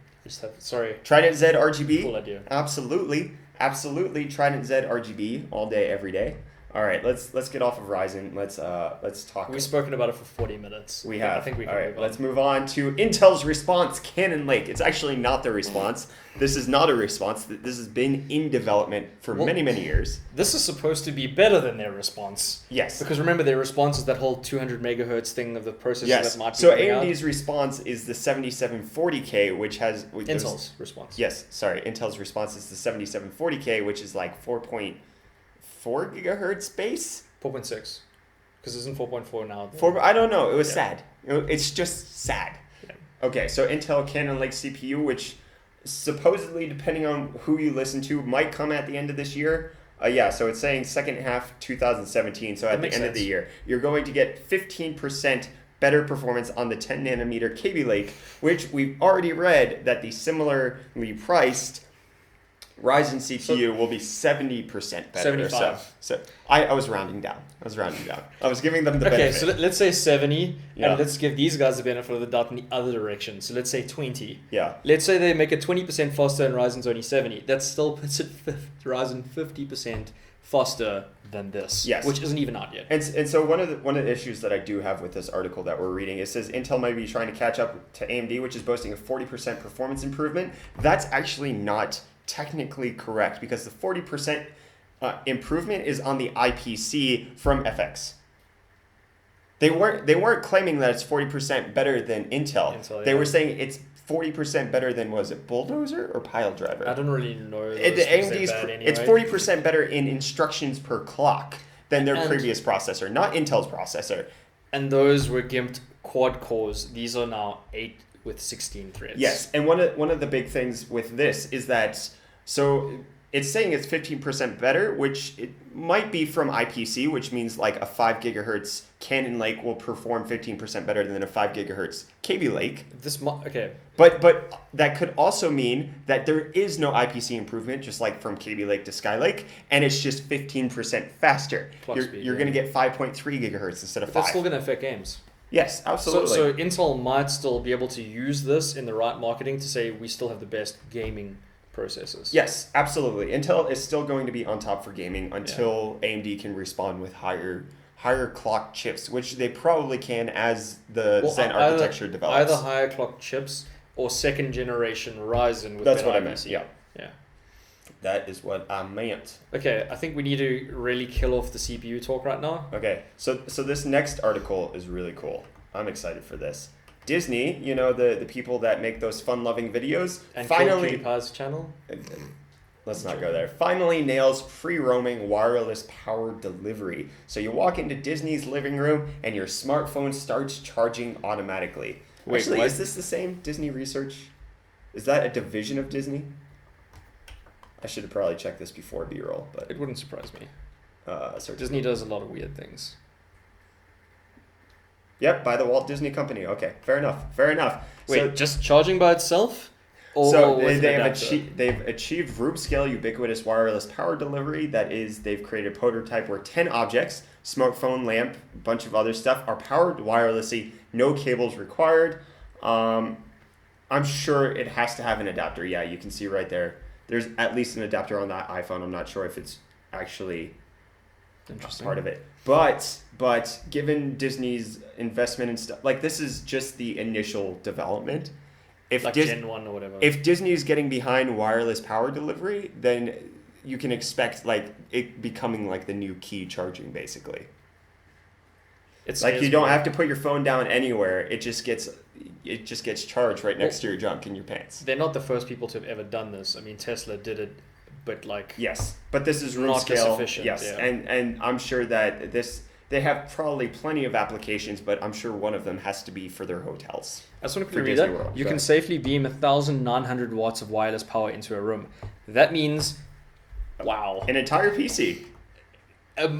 Sorry. Trident Z RGB. Cool idea. Absolutely. Trident Z RGB all day, every day. All right, let's get off of Ryzen. Let's talk. We've spoken about it for 40 minutes. We have. I think we can all right, move on. let's move on to Intel's response, Cannonlake. It's actually not the response. This is not a response. This has been in development for many years. This is supposed to be better than their response. Yes. Because remember, their response is that whole 200 megahertz thing of the processor that might be so coming AMD's out. response is the 7740K, which has... Intel's response. Yes, sorry. Intel's response is the 7740K, which is like 4.4 gigahertz base? 4.6. Because isn't 4.4 now? I don't know. It was sad. It's just sad. Yeah. Okay, so Intel Cannonlake CPU, which supposedly, depending on who you listen to, might come at the end of this year. So it's saying second half 2017, so at the end of the year. You're going to get 15% better performance on the 10 nanometer Kaby Lake, which we've already read that the similarly priced Ryzen CPU will be 70% better. 75. So I was rounding down. I was giving them the benefit. Okay, so let's say 70, Yeah. and let's give these guys the benefit of the doubt in the other direction. So let's say 20. Yeah. Let's say they make it 20% faster and Ryzen's only 70. That still puts it Ryzen 50% faster than this. Yes. Which isn't even out yet. And so one of the issues that I do have with this article that we're reading, it says Intel might be trying to catch up to AMD, which is boasting a 40% performance improvement. That's actually not technically correct because the 40% improvement is on the IPC from FX. They weren't claiming that it's 40% better than Intel. They were saying it's 40% better than, was it Bulldozer or Pile Driver? I don't really know. The AMD's it's 40% better in instructions per clock than their previous processor, not Intel's processor. And those were gimped quad cores. These are now 8 with 16 threads. Yes, and one of the big things with this is that, so it's saying it's 15% better, which it might be from IPC, which means like a 5 gigahertz Cannonlake will perform 15% better than a 5 gigahertz Kaby Lake. Okay. But that could also mean that there is no IPC improvement, just like from Kaby Lake to Skylake, and it's just 15% faster. You're going to get 5.3 gigahertz instead of 5. That's still going to affect games. Yes, absolutely. So Intel might still be able to use this in the right marketing to say we still have the best gaming processors. Yes, absolutely. Intel is still going to be on top for gaming until AMD can respond with higher clock chips, which they probably can as the Zen architecture develops. Either higher clock chips or second generation Ryzen with That's better what I IPC. meant. Yeah. That is what I meant. Okay, I think we need to really kill off the CPU talk right now. Okay, so this next article is really cool. I'm excited for this. Disney, the people that make those fun-loving videos, And finally... PewDiePie's channel? Let's not go there. Finally nails free roaming wireless power delivery. So you walk into Disney's living room and your smartphone starts charging automatically. Wait, Actually, what? is this the same Disney Research? Is that a division of Disney? I should have probably checked this before B-roll, but It wouldn't surprise me. sorry. Disney does a lot of weird things. Yep, by the Walt Disney Company. Okay, fair enough. Wait, So, just charging by itself? So with an they've adapter? achieved room scale ubiquitous wireless power delivery. That is, they've created a prototype where 10 objects, smartphone, lamp, a bunch of other stuff, are powered wirelessly, no cables required. I'm sure it has to have an adapter. Yeah, you can see right there. There's at least an adapter on that iPhone. I'm not sure if it's actually part of it. But given Disney's investment and stuff, like this is just the initial development. If like Gen 1 or whatever. If Disney is getting behind wireless power delivery, then you can expect like it becoming like the new key charging basically. It's like you don't have to put your phone down anywhere. It just gets charged right next to your junk in your pants. They're not the first people to have ever done this. I mean, Tesla did it, but like yes, but this is room not scale. Sufficient, yes, yeah. and I'm sure that they have probably plenty of applications, but I'm sure one of them has to be for their hotels. I just want to for read Disney that. World. You Go can ahead. safely beam 1,900 watts of wireless power into a room. That means, wow, An entire PC.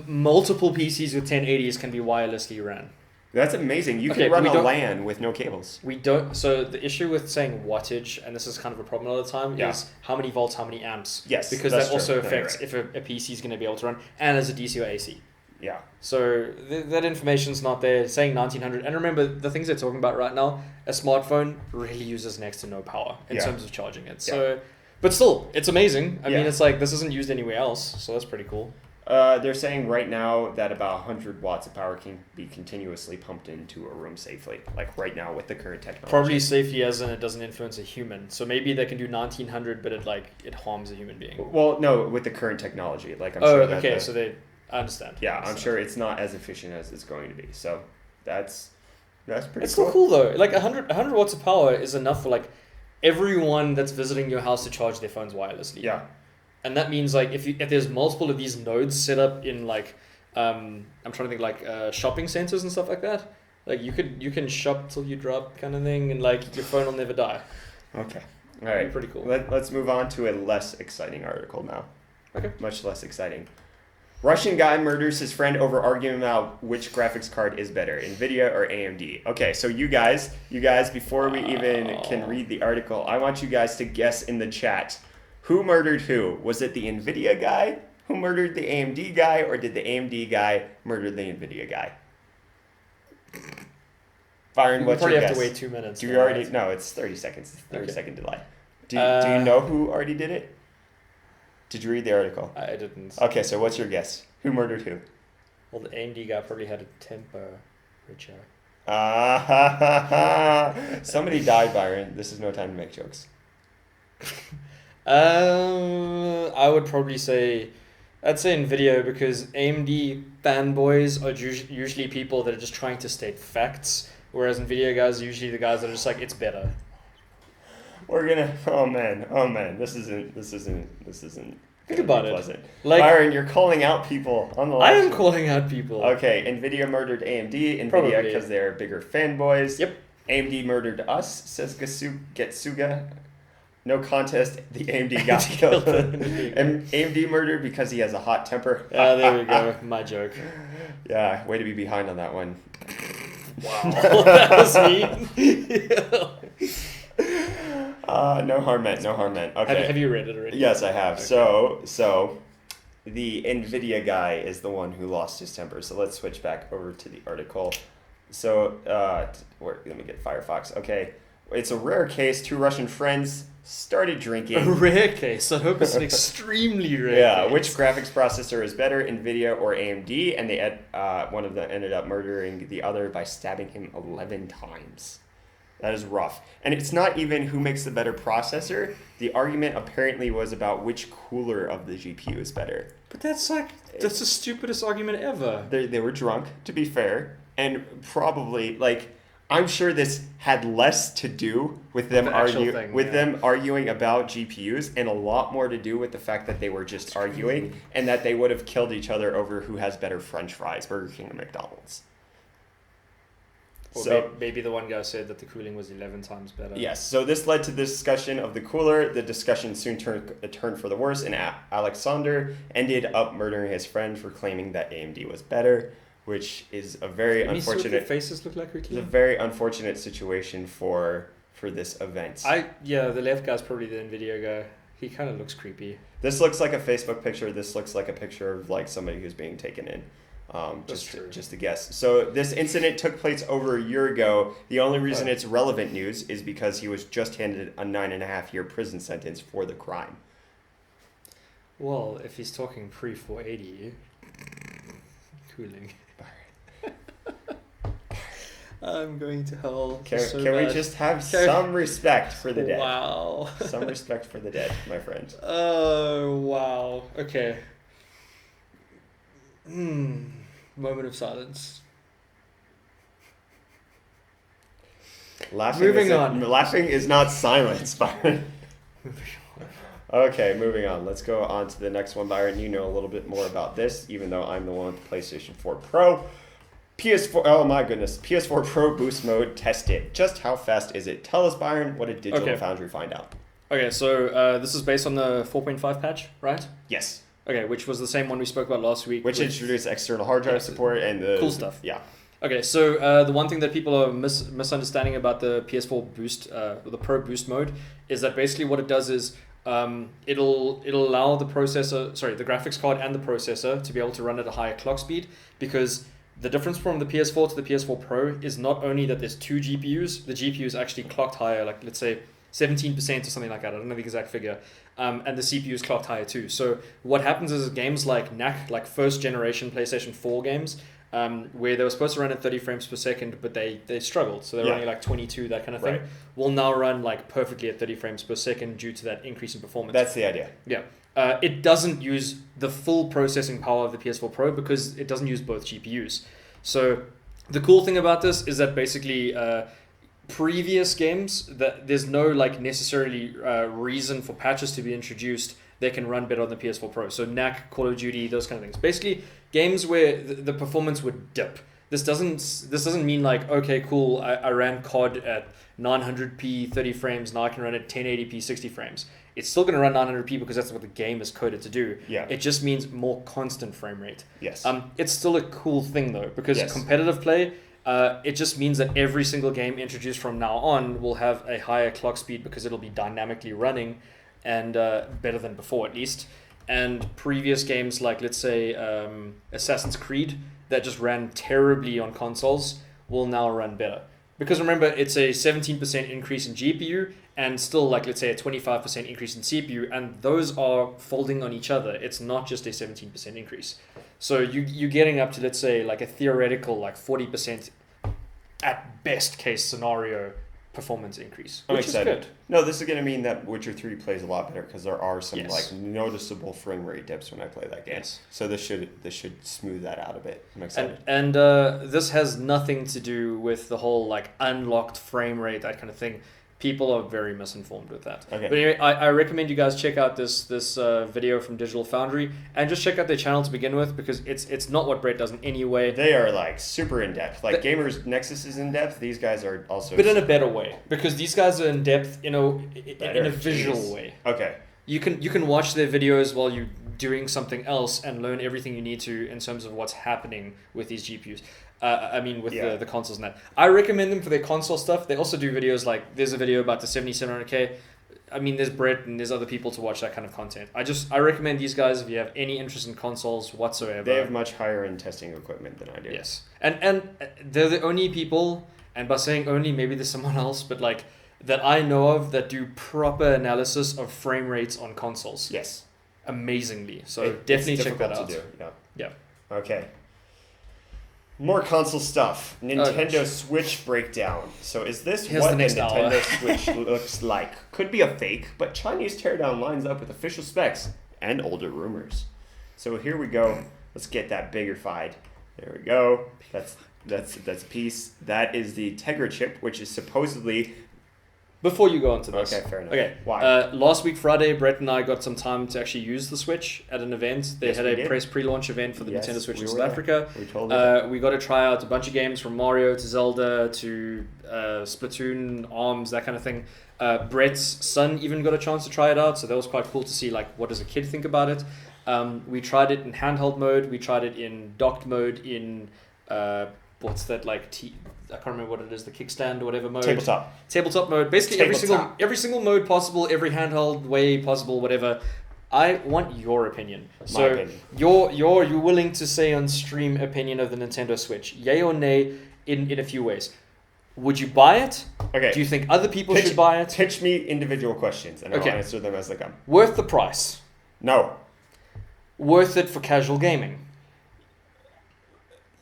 multiple PCs with 1080s can be wirelessly ran. That's amazing. You Okay, can run we a don't- LAN with no cables. We don't. So the issue with saying wattage, and this is kind of a problem all the time, Yeah. is how many volts, how many amps. Yes, because that's that also true. No, you're affects right. if a PC is going to be able to run, and as a DC or AC. Yeah. So that information's not there. It's saying 1900. And remember, the things they're talking about right now, a smartphone really uses next to no power in terms of charging it. So, but still, it's amazing. I mean, it's like this isn't used anywhere else, so that's pretty cool. They're saying right now that about 100 watts of power can be continuously pumped into a room safely, like right now with the current technology. Probably safely as in it doesn't influence a human. So maybe they can do 1900, but it harms a human being. Well, no, with the current technology, like I'm sure that okay, so I understand. Yeah, I'm sure it's not as efficient as it's going to be. So that's pretty cool. It's still cool though. Like 100 watts of power is enough for like everyone that's visiting your house to charge their phones wirelessly. Yeah. And that means like if there's multiple of these nodes set up in like I'm trying to think like shopping centers and stuff like that, like you can shop till you drop kind of thing, and like your phone will never die. Okay. All right. Pretty cool. Let's move on to a less exciting article now. Okay. Much less exciting. Russian guy murders his friend over arguing about which graphics card is better, nVidia or AMD. Okay, so you guys, before we even can read the article, I want you guys to guess in the chat. Who murdered who? Was it the nVidia guy who murdered the AMD guy, or did the AMD guy murder the nVidia guy? Byron, what's your guess? You probably have to wait 2 minutes. Do you already? No, it's 30 seconds. It's 30-second delay. Do you know who already did it? Did you read the article? I didn't. Okay, so what's your guess? Who murdered who? Well, the AMD guy probably had a temper, Richard. Somebody died, Byron. This is no time to make jokes. I would probably say, I'd say nVidia, because AMD fanboys are usually people that are just trying to state facts, whereas nVidia guys are usually the guys that are just like, it's better. We're gonna. Oh man. This isn't. Think about pleasant. it. Like, Byron, you're calling out people on the. I am calling out people. Okay, nVidia murdered AMD. nVidia because they're bigger fanboys. Yep. AMD murdered us, says Getsuga. No contest. The AMD got killed. And AMD murdered because he has a hot temper. There we go. My joke. Yeah, way to be behind on that one. Wow, that was me. No harm meant. Okay. Have you read it already? Yes, I have. Okay. So the nVidia guy is the one who lost his temper. So let's switch back over to the article. So let me get Firefox. Okay. It's a rare case. Two Russian friends started drinking. A rare case. I hope it's an extremely rare case. Which graphics processor is better, nVidia or AMD? And they one of them ended up murdering the other by stabbing him 11 times. That is rough. And it's not even who makes the better processor. The argument apparently was about which cooler of the GPU is better. But that's the stupidest argument ever. They were drunk, to be fair. And probably, I'm sure this had less to do with them arguing about GPUs, and a lot more to do with the fact that they were just arguing, and that they would have killed each other over who has better French fries, Burger King or McDonald's. Or maybe the one guy said that the cooling was 11 times better. Yes, so this led to the discussion of the cooler. The discussion soon turned for the worse, and Alexander ended up murdering his friend for claiming that AMD was better, which is a very unfortunate. Their faces look like it's a very unfortunate situation for this event. The left guy's probably the nVidia guy. He kind of looks creepy. This looks like a Facebook picture. This looks like a picture of somebody who's being taken in. Just a guess. So this incident took place over a year ago. The only reason it's relevant news is because he was just handed a 9.5-year prison sentence for the crime. Well, if he's talking pre-480 cooling. I'm going to hell. Can we just have some respect for the dead? Wow. Some respect for the dead, my friend. Oh, wow. Okay. Moment of silence. Laughing is not silence, Byron. Okay, moving on. Let's go on to the next one, Byron. You know a little bit more about this, even though I'm the one with the PlayStation 4 Pro. PS4, oh my goodness, PS4 Pro Boost Mode tested. Just how fast is it? Tell us, Byron, what did Digital Foundry find out? Okay, so this is based on the 4.5 patch, right? Yes. Okay, which was the same one we spoke about last week. Which introduced external hard drive support and the... Cool stuff. Yeah. Okay, so the one thing that people are misunderstanding about the PS4 Boost, the Pro Boost Mode, is that basically what it does is it'll allow the graphics card and the processor to be able to run at a higher clock speed, because the difference from the PS4 to the PS4 Pro is not only that there's two GPUs, the GPU is actually clocked higher, like let's say 17% or something like that. I don't know the exact figure. And the CPU is clocked higher too. So what happens is games like NAC, like first generation PlayStation 4 games, where they were supposed to run at 30 frames per second, but they struggled. So they were only like 22, that kind of thing. Will now run like perfectly at 30 frames per second due to that increase in performance. That's the idea. Yeah. It doesn't use the full processing power of the PS4 Pro because it doesn't use both GPUs. So the cool thing about this is that basically previous games, that there's no like necessarily reason for patches to be introduced. They can run better on the PS4 Pro. So NAC, Call of Duty, those kind of things. Basically, games where the performance would dip. This doesn't mean like, okay, cool, I ran COD at 900p 30 frames, now I can run at 1080p 60 frames. It's still going to run 900p because that's what the game is coded to do. Yeah. It just means more constant frame rate. Yes. It's still a cool thing though, because competitive play, it just means that every single game introduced from now on will have a higher clock speed because it'll be dynamically running and better than before at least. And previous games like, let's say, Assassin's Creed that just ran terribly on consoles will now run better. Because remember, it's a 17% increase in GPU and still, like, let's say a 25% increase in CPU, and those are folding on each other. It's not just a 17% increase. So you're getting up to, let's say, like a theoretical, like 40% at best case scenario performance increase, I'm which excited. is good. No, this is going to mean that Witcher 3 plays a lot better because there are some Yes. like noticeable frame rate dips when I play that game. Yes. So this should smooth that out a bit. I'm excited. And this has nothing to do with the whole like unlocked frame rate, that kind of thing. People are very misinformed with that. Okay. But anyway, I recommend you guys check out this video from Digital Foundry and just check out their channel to begin with, because it's not what Brett does in any way. They are like super in depth. Like Gamers Nexus is in depth. These guys are also. But in a better way, because these guys are in depth, in a visual way. Okay. You can watch their videos while you're doing something else and learn everything you need to in terms of what's happening with these GPUs. The consoles and that. I recommend them for their console stuff. They also do videos like, there's a video about the 7700K. I mean, there's Brett and there's other people to watch that kind of content. I recommend these guys if you have any interest in consoles whatsoever. They have much higher end testing equipment than I do. Yes. And they're the only people, and by saying only, maybe there's someone else, but like that I know of that do proper analysis of frame rates on consoles. Yes. Amazingly. So definitely check that out. To do. Yeah. Okay. More console stuff. Nintendo Switch breakdown. So is this Here's what the the next hour. Nintendo Switch looks like? Could be a fake, but Chinese teardown lines up with official specs and older rumors. So here we go. Let's get that biggerfied. There we go. That's a piece. That is the Tegra chip, which is supposedly. Before you go into this. Okay, fair enough. Okay. Why? Last week, Friday, Brett and I got some time to actually use the Switch at an event. They had a press pre-launch event for the Nintendo Switch in South Africa. We told them. We got to try out a bunch of games from Mario to Zelda to Splatoon, ARMS, that kind of thing. Brett's son even got a chance to try it out, so that was quite cool to see, like, what does a kid think about it. We tried it in handheld mode. We tried it in docked mode in... what's that, like, I can't remember what it is, the kickstand or whatever mode. Tabletop mode. Basically every single mode possible, every handheld way possible, whatever. I want your opinion. My opinion. You're willing to say on stream opinion of the Nintendo Switch. Yay or nay in a few ways. Would you buy it? Okay. Do you think other people should buy it? Pitch me individual questions and I'll answer them as they come. Worth the price? No. Worth it for casual gaming?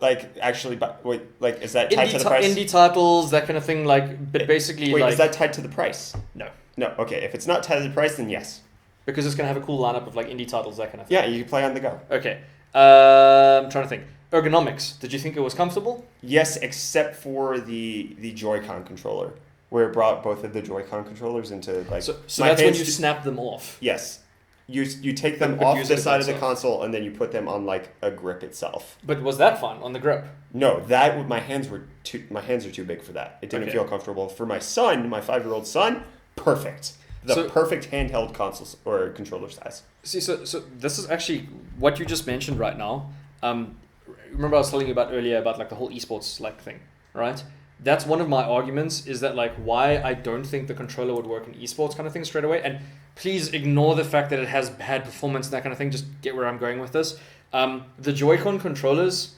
Like, actually, wait, like, is that tied to the price? Indie titles, that kind of thing, like, but basically, wait, like... is that tied to the price? No. No, okay, if it's not tied to the price, then yes. Because it's going to have a cool lineup of, like, indie titles, that kind of thing. Yeah, you can play on the go. Okay. I'm trying to think. Ergonomics, did you think it was comfortable? Yes, except for the Joy-Con controller, where it brought both of the Joy-Con controllers into, like... So that's when you snap them off? Yes. You take them off the side of the console and then you put them on like a grip itself. But was that fun on the grip? No, my hands are too big for that. It didn't feel comfortable. For my son, my 5-year-old son, perfect. Perfect handheld consoles or controller size. See, so this is actually what you just mentioned right now. Remember I was telling you about earlier about like the whole eSports like thing, right? that's one of my arguments, is that like why I don't think the controller would work in esports kind of thing straight away. And please ignore the fact that it has bad performance and that kind of thing. Just get where I'm going with this. The Joy-Con controllers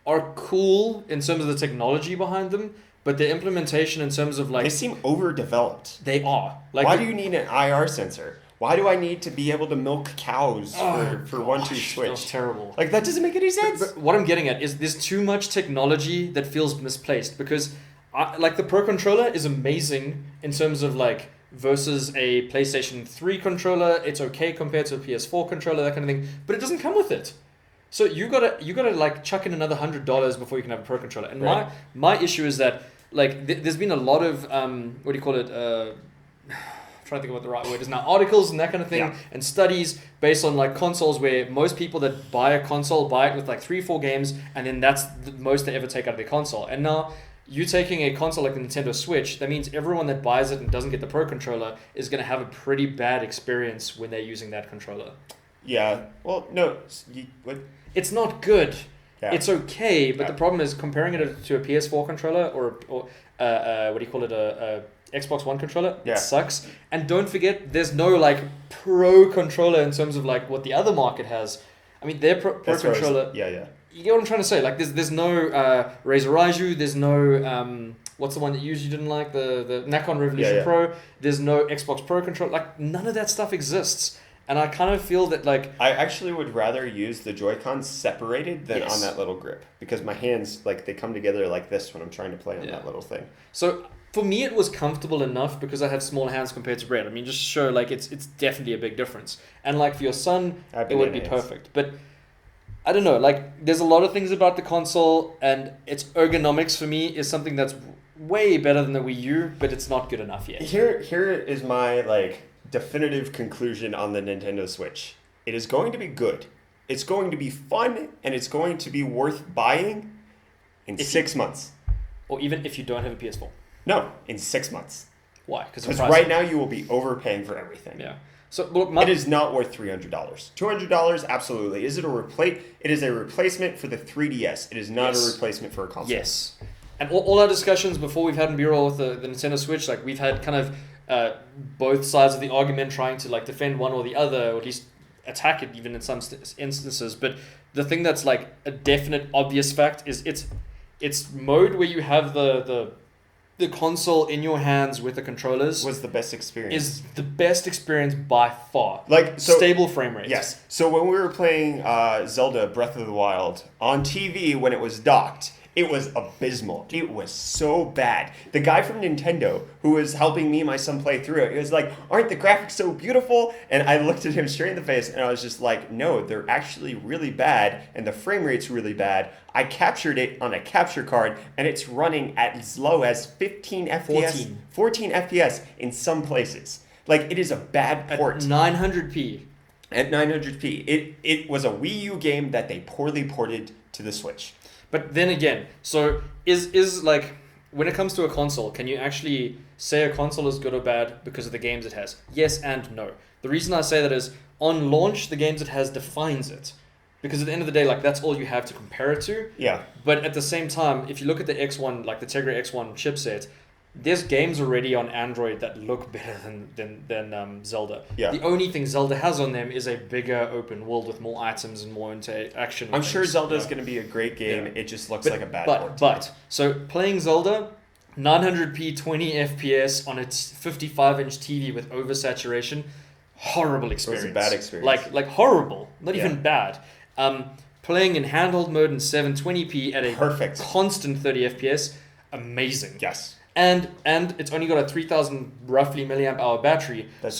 are cool in terms of the technology behind them, but the implementation in terms of like... They seem overdeveloped. They are. Like, why do you need an IR sensor? Why do I need to be able to milk cows for 1-2 switch? That was terrible. Like, that doesn't make any sense. But what I'm getting at is there's too much technology that feels misplaced, because like the Pro controller is amazing in terms of like versus a PlayStation 3 controller. It's okay compared to a PS4 controller, that kind of thing, but it doesn't come with it. So you gotta like chuck in another $100 before you can have a Pro controller. And right. my issue is that like there's been a lot of what do you call it? I'm trying to think of what the right word is now. Articles and that kind of thing, and studies based on like consoles where most people that buy a console buy it with like 3-4 games, and then that's the most they ever take out of their console. And now you taking a console like the Nintendo Switch, that means everyone that buys it and doesn't get the Pro controller is going to have a pretty bad experience when they're using that controller. Yeah. Well, no. What? It's not good. Yeah. It's okay, but the problem is comparing it to a PS4 controller or what do you call it, a Xbox One controller. It sucks. And don't forget, there's no like Pro controller in terms of like what the other market has. I mean, their Pro controller. Yeah. You get what I'm trying to say? Like, there's no Razer Raiju. There's no what's the one that you usually didn't like, the Nakon Revolution Pro. There's no Xbox Pro controller. Like, none of that stuff exists. And I kind of feel that like... I actually would rather use the Joy-Cons separated than on that little grip. Because my hands, like, they come together like this when I'm trying to play on that little thing. So, for me, it was comfortable enough because I have small hands compared to Brett. I mean, just to show, like, it's definitely a big difference. And, like, for your son, it would be perfect. But, I don't know, like, there's a lot of things about the console, and its ergonomics, for me, is something that's way better than the Wii U, but it's not good enough yet. Here is my, like... definitive conclusion on the Nintendo Switch. It is going to be good. It's going to be fun, and it's going to be worth buying in 6 months. Or even if you don't have a PS4. No, in 6 months. Why? Because right now you will be overpaying for everything. Yeah. So it is not worth $300. $200, absolutely. Is it It is a replacement for the 3DS. It is not a replacement for a console. Yes. And all our discussions before we've had in B-roll with the Nintendo Switch, like we've had kind of both sides of the argument trying to like defend one or the other, or at least attack it even in some instances. But the thing that's like a definite obvious fact is it's mode where you have the console in your hands with the controllers was the best experience. Is the best experience by far. Like stable frame rate. Yes. So when we were playing Zelda Breath of the Wild on TV when it was docked, it was abysmal. It was so bad. The guy from Nintendo who was helping me and my son play through it, he was like, aren't the graphics so beautiful? And I looked at him straight in the face and I was just like, no, they're actually really bad and the frame rate's really bad. I captured it on a capture card and it's running at as low as 15 FPS. 14 FPS in some places. Like, it is a bad port. At 900p. At 900p. It was a Wii U game that they poorly ported to the Switch. But then again, so is like, when it comes to a console, can you actually say a console is good or bad because of the games it has? Yes and no. The reason I say that is, on launch, the games it has defines it. Because at the end of the day, like, that's all you have to compare it to. Yeah. But at the same time, if you look at the X1, like the Tegra X1 chipset, there's games already on Android that look better than Zelda. Yeah. The only thing Zelda has on them is a bigger open world with more items and more interaction. I'm sure Zelda's going to be a great game. It just looks like a bad port. But so playing Zelda, 900p 20 FPS on its 55-inch TV with oversaturation, horrible experience. It was a bad experience. Like horrible, not even bad. Playing in handheld mode in 720p at a constant 30 FPS, amazing. Yes. And it's only got a 3,000 roughly milliamp hour battery. But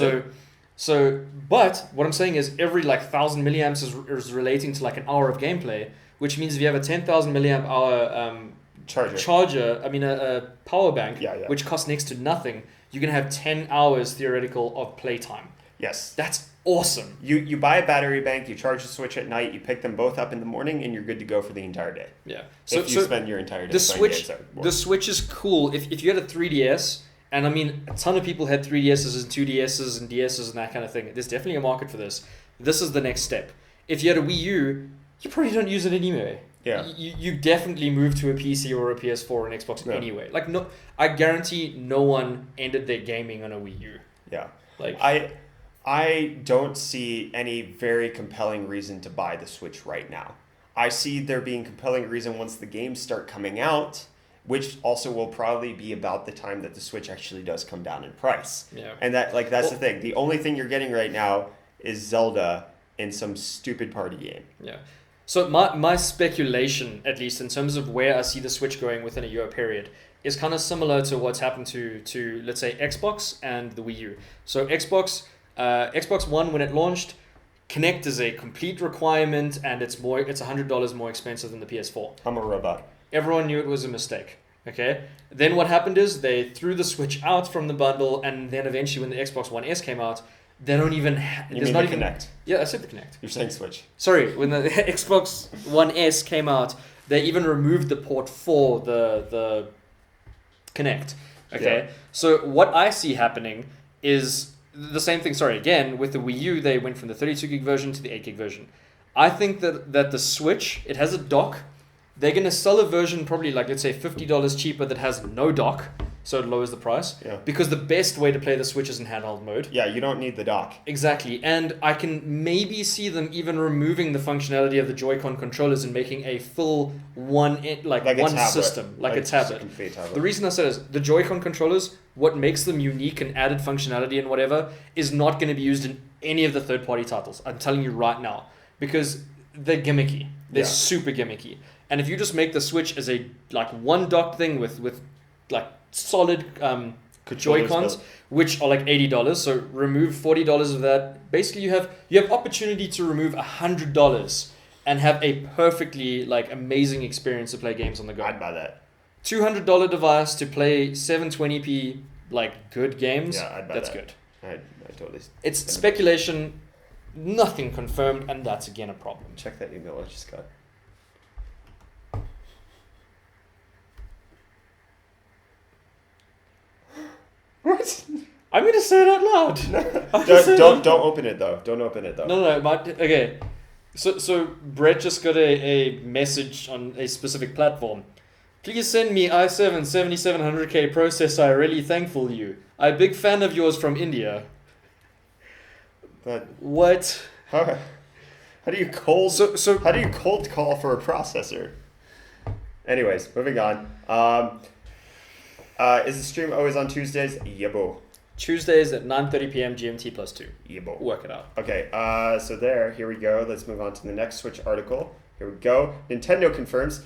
what I'm saying is every like 1,000 milliamps is relating to like an hour of gameplay, which means if you have a 10,000 milliamp hour charger, I mean a power bank, which costs next to nothing, you're gonna have 10 hours theoretical of playtime. Yes. That's awesome. You buy a battery bank, you charge the Switch at night, you pick them both up in the morning, and you're good to go for the entire day. Yeah. If you spend your entire day playing games the Switch is cool. If you had a 3DS, and I mean, a ton of people had 3DSs and 2DSs and DSs and that kind of thing. There's definitely a market for this. This is the next step. If you had a Wii U, you probably don't use it anyway. Yeah. You definitely move to a PC or a PS4 or an Xbox anyway. Like no, I guarantee no one ended their gaming on a Wii U. Yeah. Like I don't see any very compelling reason to buy the Switch right now. I see there being compelling reason once the games start coming out, which also will probably be about the time that the Switch actually does come down in price. Yeah. And that's the thing. The only thing you're getting right now is Zelda and some stupid party game. Yeah. So my speculation, at least in terms of where I see the Switch going within a year period, is kind of similar to what's happened to let's say Xbox and the Wii U. So Xbox One, when it launched, Kinect is a complete requirement, and it's $100 more expensive than the PS4. I'm a robot. Everyone knew it was a mistake. Okay. Then what happened is they threw the Switch out from the bundle, and then eventually when the Xbox One S came out, they don't even. You mean the Kinect? Yeah, I said the Kinect. You're saying Switch. Sorry, when the Xbox One S came out, they even removed the port for the Kinect. Okay, Yeah. so what I see happening is the same thing. Sorry, again with the Wii U, they went from the 32 gig version to the 8 gig version. I think that the Switch, it has a dock. They're gonna sell a version probably like let's say $50 cheaper that has no dock, so it lowers the price. Yeah. Because the best way to play the Switch is in handheld mode. Yeah, you don't need the dock. Exactly, and I can maybe see them even removing the functionality of the Joy-Con controllers and making a full one system, like a tablet. Complete tablet. The reason I said is the Joy-Con controllers, what makes them unique and added functionality and whatever, is not going to be used in any of the third-party titles. I'm telling you right now, because they're gimmicky. They're super gimmicky. And if you just make the Switch as a like one docked thing with like solid Joy-Cons, which are like $80, so remove $40 of that. Basically, you have opportunity to remove $100 and have a perfectly like amazing experience to play games on the go. I'd buy that. $200 device to play 720p like good games. Yeah, I'd buy that's that. good. I totally. It's speculation, nothing confirmed, and that's again a problem. Check that email I just got. What? I'm gonna say it out loud. Don't open it though. Don't open it though. No. Okay. So Brett just got a message on a specific platform. Please send me i7 7700K processor. I really thankful you. I'm a big fan of yours from India. But what? How do you cold? So how do you cold call for a processor? Anyways, moving on. Is the stream always on Tuesdays? Yebo. Tuesdays at 9:30 p.m. GMT plus 2. Yebo. Work it out. Okay, so here we go. Let's move on to the next Switch article. Here we go. Nintendo confirms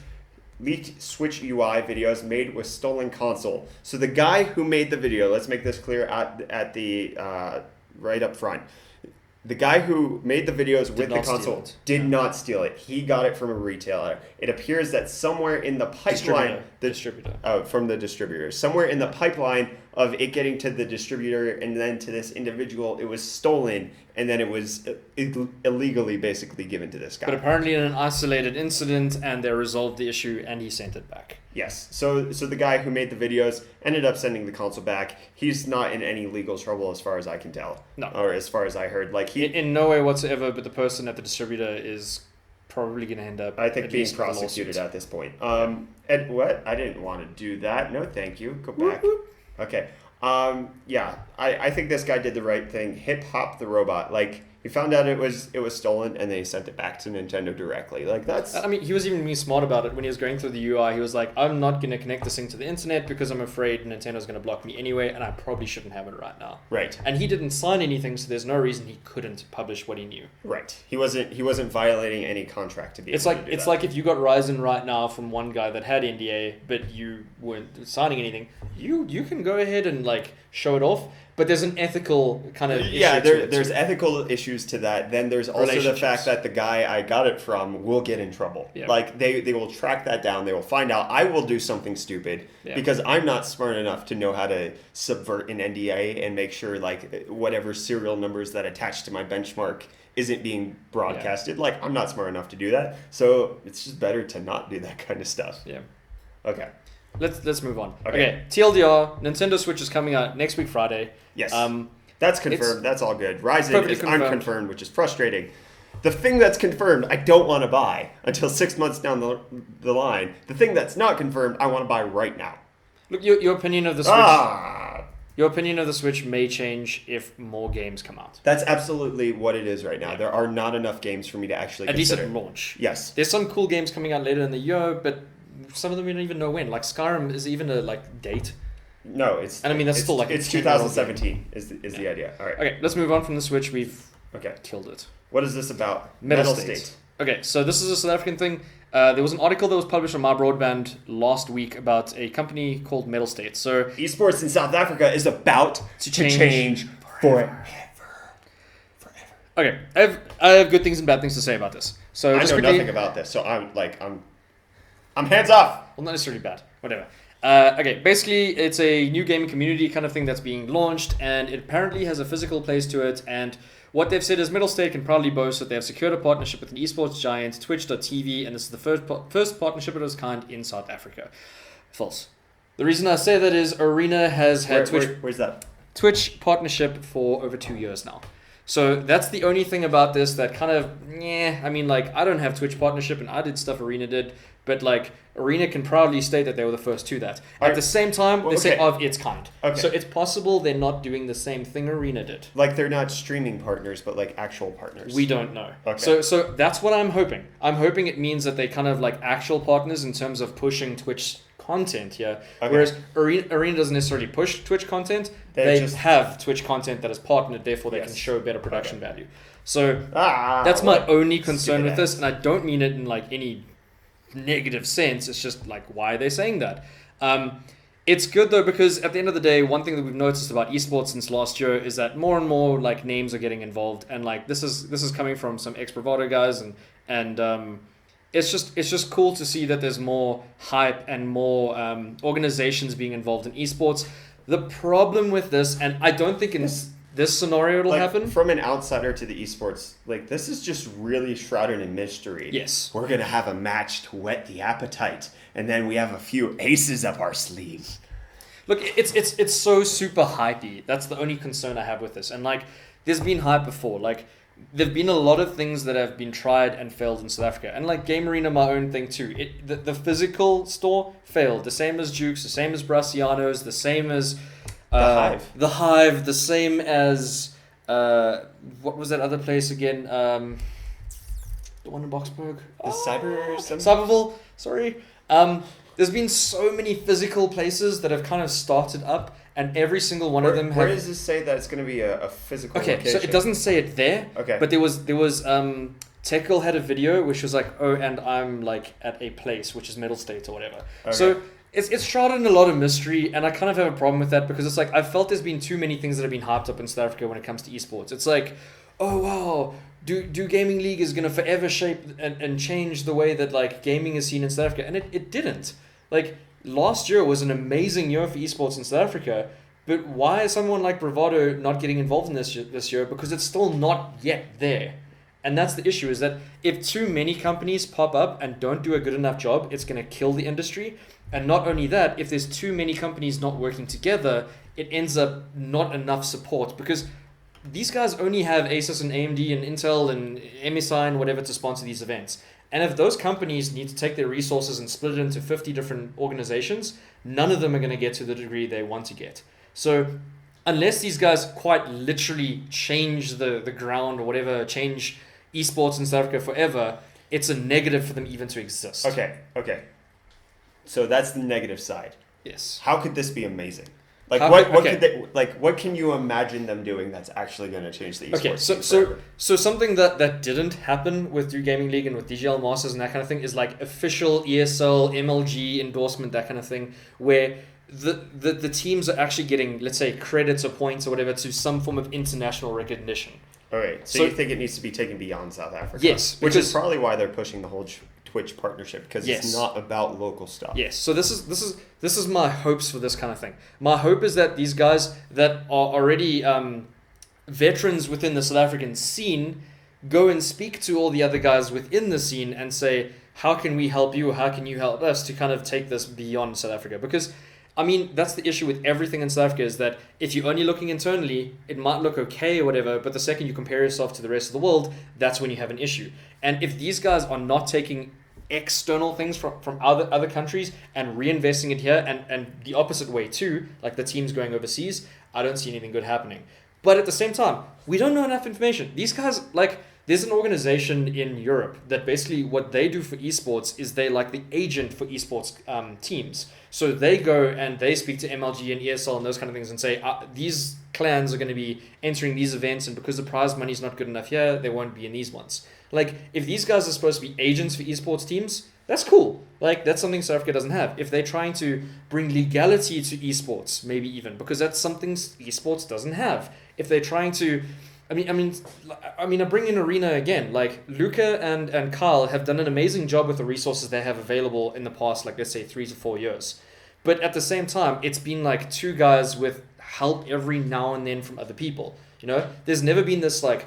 leaked Switch UI videos made with stolen console. So the guy who made the video, let's make this clear at the right up front. The guy who made the videos with the console did not steal it. He got it from a retailer. It appears that somewhere in the pipeline... Distributor. From the distributor. Somewhere in the pipeline of it getting to the distributor and then to this individual, it was stolen, and then it was illegally basically given to this guy. But apparently in an isolated incident, and they resolved the issue, and he sent it back. Yes. So the guy who made the videos ended up sending the console back. He's not in any legal trouble as far as I can tell. No. Or as far as I heard. Like in no way whatsoever, but the person at the distributor is probably going to end up, I think, being prosecuted at this point. And what? I didn't want to do that. No, thank you. Go back. Okay. Yeah. I think this guy did the right thing. Hip Hop the Robot. Like, he found out it was stolen, and they sent it back to Nintendo directly. Like, that's... I mean, he was even being smart about it when he was going through the UI. He was like, I'm not going to connect this thing to the internet because I'm afraid Nintendo's going to block me anyway, and I probably shouldn't have it right now. Right. And he didn't sign anything, so there's no reason he couldn't publish what he knew. Right. He wasn't violating any contract to be able to do that. Like if you got Ryzen right now from one guy that had NDA, but you weren't signing anything, you can go ahead and like show it off. But there's an ethical kind of issue to it. There's ethical issues to that. Then there's also the fact that the guy I got it from will get in trouble. Yeah. Like they will track that down. They will find out I will do something stupid because I'm not smart enough to know how to subvert an NDA and make sure like whatever serial numbers that attach to my benchmark isn't being broadcasted. Like I'm not smart enough to do that. So it's just better to not do that kind of stuff. Yeah. Okay. Let's move on. Okay. TLDR, Nintendo Switch is coming out next week Friday. Yes. That's confirmed. That's all good. Ryzen is unconfirmed, which is frustrating. The thing that's confirmed, I don't want to buy until 6 months down the line. The thing that's not confirmed, I want to buy right now. Look, your opinion of the Switch. Your opinion of the Switch may change if more games come out. That's absolutely what it is right now. There are not enough games for me to actually consider. At least at launch. Yes. There's some cool games coming out later in the year, but some of them we don't even know when. Like Skyrim is even a date. No, it's. And I mean that's still like it's 2017 is the idea. All right. Okay, let's move on from the Switch. We've killed it. What is this about? Mettlestate. Okay, so this is a South African thing. There was an article that was published on My Broadband last week about a company called Mettlestate. So esports in South Africa is about to change forever. Okay, I have good things and bad things to say about this. So I know nothing about this, so I'm hands off. Well, not necessarily bad. Whatever. Okay, basically it's a new gaming community kind of thing that's being launched, and it apparently has a physical place to it. And what they've said is Mettlestate can proudly boast that they have secured a partnership with an esports giant, Twitch.tv, and this is the first partnership of its kind in South Africa. False. The reason I say that is Arena has had where's that? Twitch partnership for over 2 years now. So that's the only thing about this that kind of, I mean, I don't have Twitch partnership and I did stuff Arena did, but Arena can proudly state that they were the first to that. At the same time, they say of its kind. Okay. So it's possible they're not doing the same thing Arena did. They're not streaming partners, but actual partners. We don't know. Okay. So that's what I'm hoping. I'm hoping it means that they kind of actual partners in terms of pushing Twitch content here. Okay. Whereas Arena doesn't necessarily push Twitch content. They just have Twitch content that is partnered, therefore they can show better production value. So that's my only concern with this, and I don't mean it in any negative sense. It's just why are they saying that? It's good though, because at the end of the day, one thing that we've noticed about esports since last year is that more and more names are getting involved, and this is coming from some ex-Bravado guys, and it's just cool to see that there's more hype and more organizations being involved in esports. The problem with this, and I don't think in this scenario it'll happen. From an outsider to the esports, this is just really shrouded in mystery. Yes. We're going to have a match to whet the appetite, and then we have a few aces up our sleeve. Look, it's so super hypey. That's the only concern I have with this. And there's been hype before. There've been a lot of things that have been tried and failed in South Africa. And Game Arena, my own thing too. The physical store failed. The same as Jukes, the same as Brasiliano's, the same as The Hive, the same as what was that other place again? The one in Boksburg? Cyberville, sorry. There's been so many physical places that have kind of started up, and every single one of them Where does this say that it's going to be a physical location? So it doesn't say it there. Okay. But there was Tekil had a video which was and I'm at a place which is Mettlestate or whatever. Okay. So it's shrouded in a lot of mystery, and I kind of have a problem with that because it's I felt there's been too many things that have been hyped up in South Africa when it comes to esports. It's oh wow, do Gaming League is going to forever shape and change the way that gaming is seen in South Africa, and it didn't. Last year was an amazing year for esports in South Africa, but why is someone like Bravado not getting involved in this year? Because it's still not yet there. And that's the issue, is that if too many companies pop up and don't do a good enough job, it's going to kill the industry. And not only that, if there's too many companies not working together, it ends up not enough support, because these guys only have Asus and AMD and Intel and MSI and whatever to sponsor these events. And if those companies need to take their resources and split it into 50 different organizations, none of them are going to get to the degree they want to get. So unless these guys quite literally change the ground or whatever, change esports in South Africa forever, it's a negative for them even to exist. Okay. So that's the negative side. Yes. How could this be amazing? What can you imagine them doing that's actually going to change the esports? Okay, so something that didn't happen with Do Gaming League and with DGL Masters and that kind of thing is official ESL, MLG endorsement, that kind of thing, where the teams are actually getting, let's say, credits or points or whatever to some form of international recognition. All right. So you think it needs to be taken beyond South Africa? Yes. Which is probably why they're pushing the whole Twitch partnership, because it's not about local stuff. Yes. So this is my hopes for this kind of thing. My hope is that these guys that are already veterans within the South African scene go and speak to all the other guys within the scene and say, how can we help you? How can you help us to kind of take this beyond South Africa? Because I mean, that's the issue with everything in South Africa, is that if you're only looking internally, it might look okay or whatever, but the second you compare yourself to the rest of the world, that's when you have an issue. And if these guys are not taking external things from other countries and reinvesting it here, and the opposite way too, like the teams going overseas, I don't see anything good happening. But at the same time, we don't know enough information. These guys, like, there's an organization in Europe that basically what they do for esports is they like the agent for esports teams. So they go and they speak to MLG and ESL and those kind of things and say, these clans are going to be entering these events, and because the prize money is not good enough here, they won't be in these ones. Like, if these guys are supposed to be agents for esports teams, that's cool. Like, that's something South Africa doesn't have. If they're trying to bring legality to esports, maybe even, because that's something esports doesn't have. If they're trying to, I bring in Arena again. Like, Luca and Kyle have done an amazing job with the resources they have available in the past, like, let's say 3 to 4 years. But at the same time, it's been like two guys with help every now and then from other people. You know, there's never been this like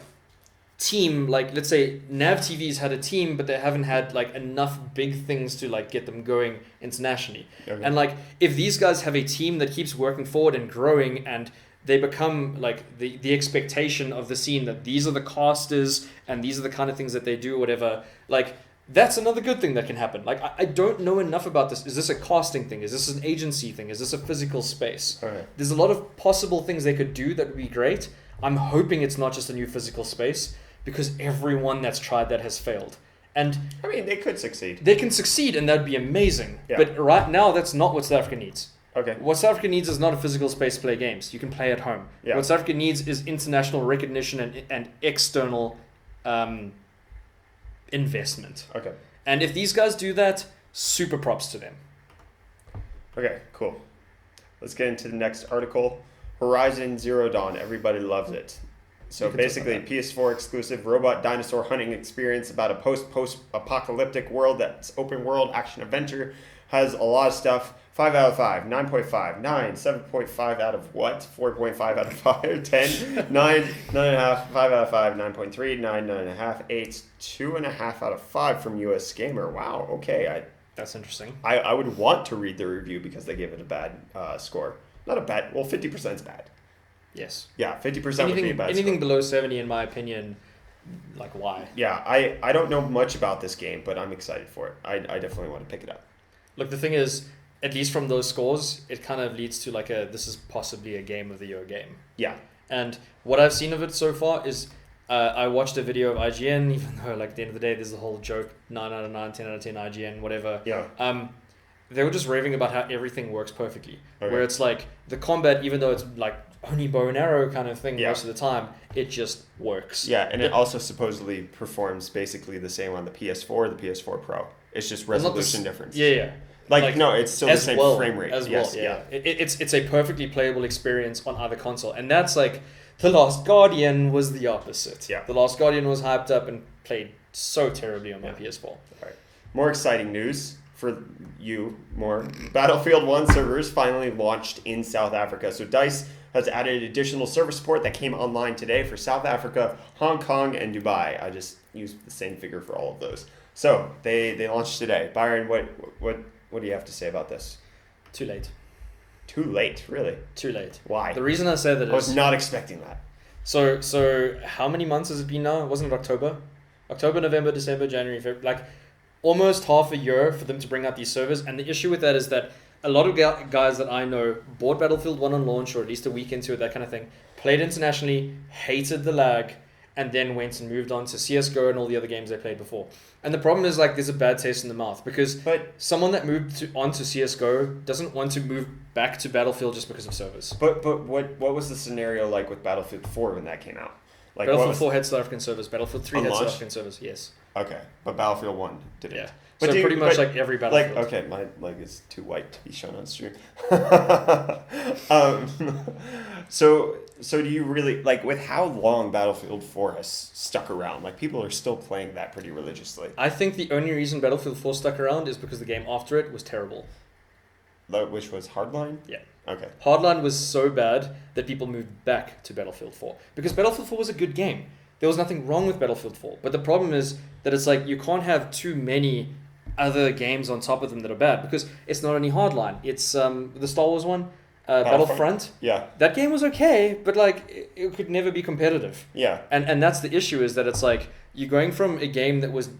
team, like, let's say Nav TV's had a team, but they haven't had like enough big things to like get them going internationally. Okay. And like, if these guys have a team that keeps working forward and growing, and they become like the expectation of the scene, that these are the casters and these are the kind of things that they do, whatever, like, that's another good thing that can happen. Like, I don't know enough about this. Is this a casting thing? Is this an agency thing? Is this a physical space? Right. There's a lot of possible things they could do that would be great. I'm hoping it's not just a new physical space, because everyone that's tried that has failed. And I mean, they could succeed. They can succeed, and that'd be amazing. Yeah. But right now, that's not what South Africa needs. Okay. What South Africa needs is not a physical space to play games. You can play at home. Yeah. What South Africa needs is international recognition and external investment. Okay. And if these guys do that, super props to them. Okay, cool. Let's get into the next article. Horizon Zero Dawn. Everybody loves it. So basically, PS4 exclusive robot dinosaur hunting experience about a post-apocalyptic world that's open world action adventure. Has a lot of stuff. 5 out of 5, 9.5, 9, 7.5 out of what? 4.5 out of 5, 10, 9, 9.5, 5 out of 5, 9.3, 9, 9.5, 8, 2.5 out of 5 from US Gamer. Wow, okay. That's interesting. I would want to read the review because they gave it a bad score. Not a bad, well, 50% is bad. Yes. Yeah, 50% would be a bad anything score. below 70, in my opinion, like, why? Yeah, I don't know much about this game, but I'm excited for it. I definitely want to pick it up. Look, the thing is, at least from those scores, it kind of leads to like this is possibly a game of the year game. Yeah. And what I've seen of it so far is I watched a video of IGN, even though like at the end of the day, there's a whole joke, 9 out of 9, 10 out of 10 IGN, whatever. Yeah. They were just raving about how everything works perfectly. Okay. Where it's like the combat, even though it's like only bow and arrow kind of thing most of the time, it just works. Yeah, and it also supposedly performs basically the same on the PS4, the PS4 Pro. It's just resolution difference. Yeah. Like no, it's still the same frame rate. Yes, yeah. It's a perfectly playable experience on either console. And that's like, The Last Guardian was the opposite. Yeah. The Last Guardian was hyped up and played so terribly on my PS4. All right. More exciting news for you, Battlefield 1 servers finally launched in South Africa. So DICE has added additional server support that came online today for South Africa, Hong Kong, and Dubai. I just used the same figure for all of those. So they launched today. Byron, what do you have to say about this? Too late. Too late, really? Too late. Why? The reason I say that is... I was not expecting that. So how many months has it been now? Wasn't it October? October, November, December, January, February. Like, almost half a year for them to bring out these servers. And the issue with that is that a lot of guys that I know bought Battlefield 1 on launch, or at least a week into it, that kind of thing, played internationally, hated the lag, and then went and moved on to CSGO and all the other games they played before. And the problem is, like, there's a bad taste in the mouth, because someone that moved on to CSGO doesn't want to move back to Battlefield just because of servers. But what was the scenario like with Battlefield 4 when that came out? Like, Battlefield 4 had South African servers. Battlefield 3 had South African servers, yes. Okay, but Battlefield 1 didn't. Yeah. But so pretty much like every Battlefield. Like, okay, my leg is too white to be shown on stream. So do you really, like, with how long Battlefield 4 has stuck around, like, people are still playing that pretty religiously? I think the only reason Battlefield 4 stuck around is because the game after it was terrible. Which was Hardline? Yeah. Okay. Hardline was so bad that people moved back to Battlefield 4. Because Battlefield 4 was a good game. There was nothing wrong with Battlefield 4. But the problem is that it's like you can't have too many other games on top of them that are bad, because it's not only Hardline, it's the Star Wars one, Battlefront. Yeah. That game was okay, but like it could never be competitive. Yeah. And that's the issue, is that it's like you're going from a game that was,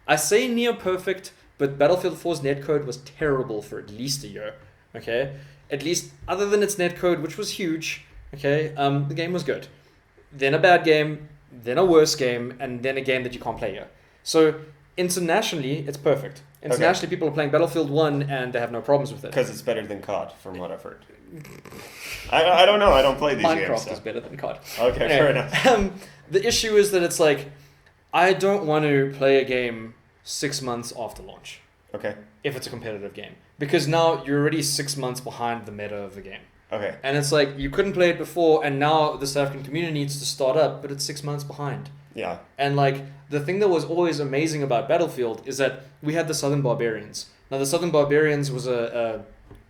I say near perfect, but Battlefield 4's netcode was terrible for at least a year. Okay, at least other than its netcode, which was huge. Okay, the game was good. Then a bad game, then a worse game, and then a game that you can't play here. So internationally, it's perfect. Internationally, people are playing Battlefield 1 and they have no problems with it. Because it's better than COD, from what I've heard. I don't know. I don't play these games. Minecraft is better than COD. Okay, fair enough. The issue is that it's like, I don't want to play a game 6 months after launch. Okay. If it's a competitive game. Because now you're already 6 months behind the meta of the game. Okay. And it's like, you couldn't play it before, and now the South African community needs to start up, but it's 6 months behind. Yeah. And like, the thing that was always amazing about Battlefield is that we had the Southern Barbarians. Now, the Southern Barbarians was a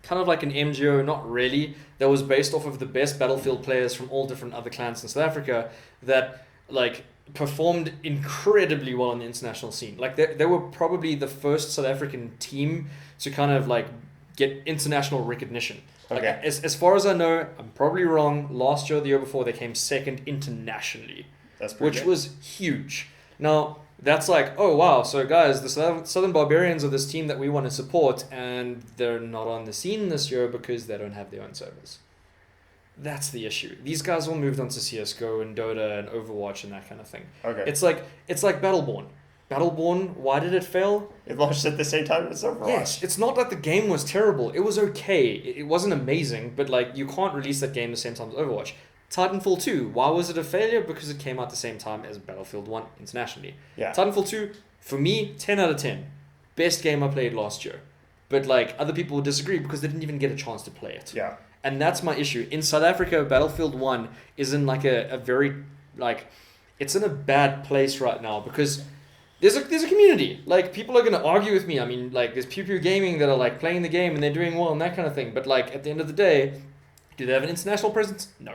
kind of like an MGO, not really, that was based off of the best Battlefield players from all different other clans in South Africa that like performed incredibly well on the international scene. Like they were probably the first South African team to kind of like get international recognition. Like, Okay. as far as I know, I'm probably wrong, last year or the year before, they came second internationally. That's pretty Which good. was huge. Now, that's like, oh wow, so guys, the Southern Barbarians are this team that we want to support, and they're not on the scene this year because they don't have their own servers. That's the issue. These guys all moved on to CSGO and Dota and Overwatch and that kind of thing. Okay. It's like Battleborn. Battleborn, why did it fail? It launched at the same time as Overwatch. Yes, it's not that the game was terrible. It was okay. It wasn't amazing, but like you can't release that game the same time as Overwatch. Titanfall 2, why was it a failure? Because it came out the same time as Battlefield 1 internationally. Yeah. Titanfall 2, for me, 10 out of 10. Best game I played last year. But like other people would disagree because they didn't even get a chance to play it. Yeah. And that's my issue. In South Africa, Battlefield 1 is in like a very, like, it's in a bad place right now because there's a community. Like, people are going to argue with me. I mean, like, there's Pew Pew Gaming that are like playing the game and they're doing well and that kind of thing. But like, at the end of the day, do they have an international presence? No.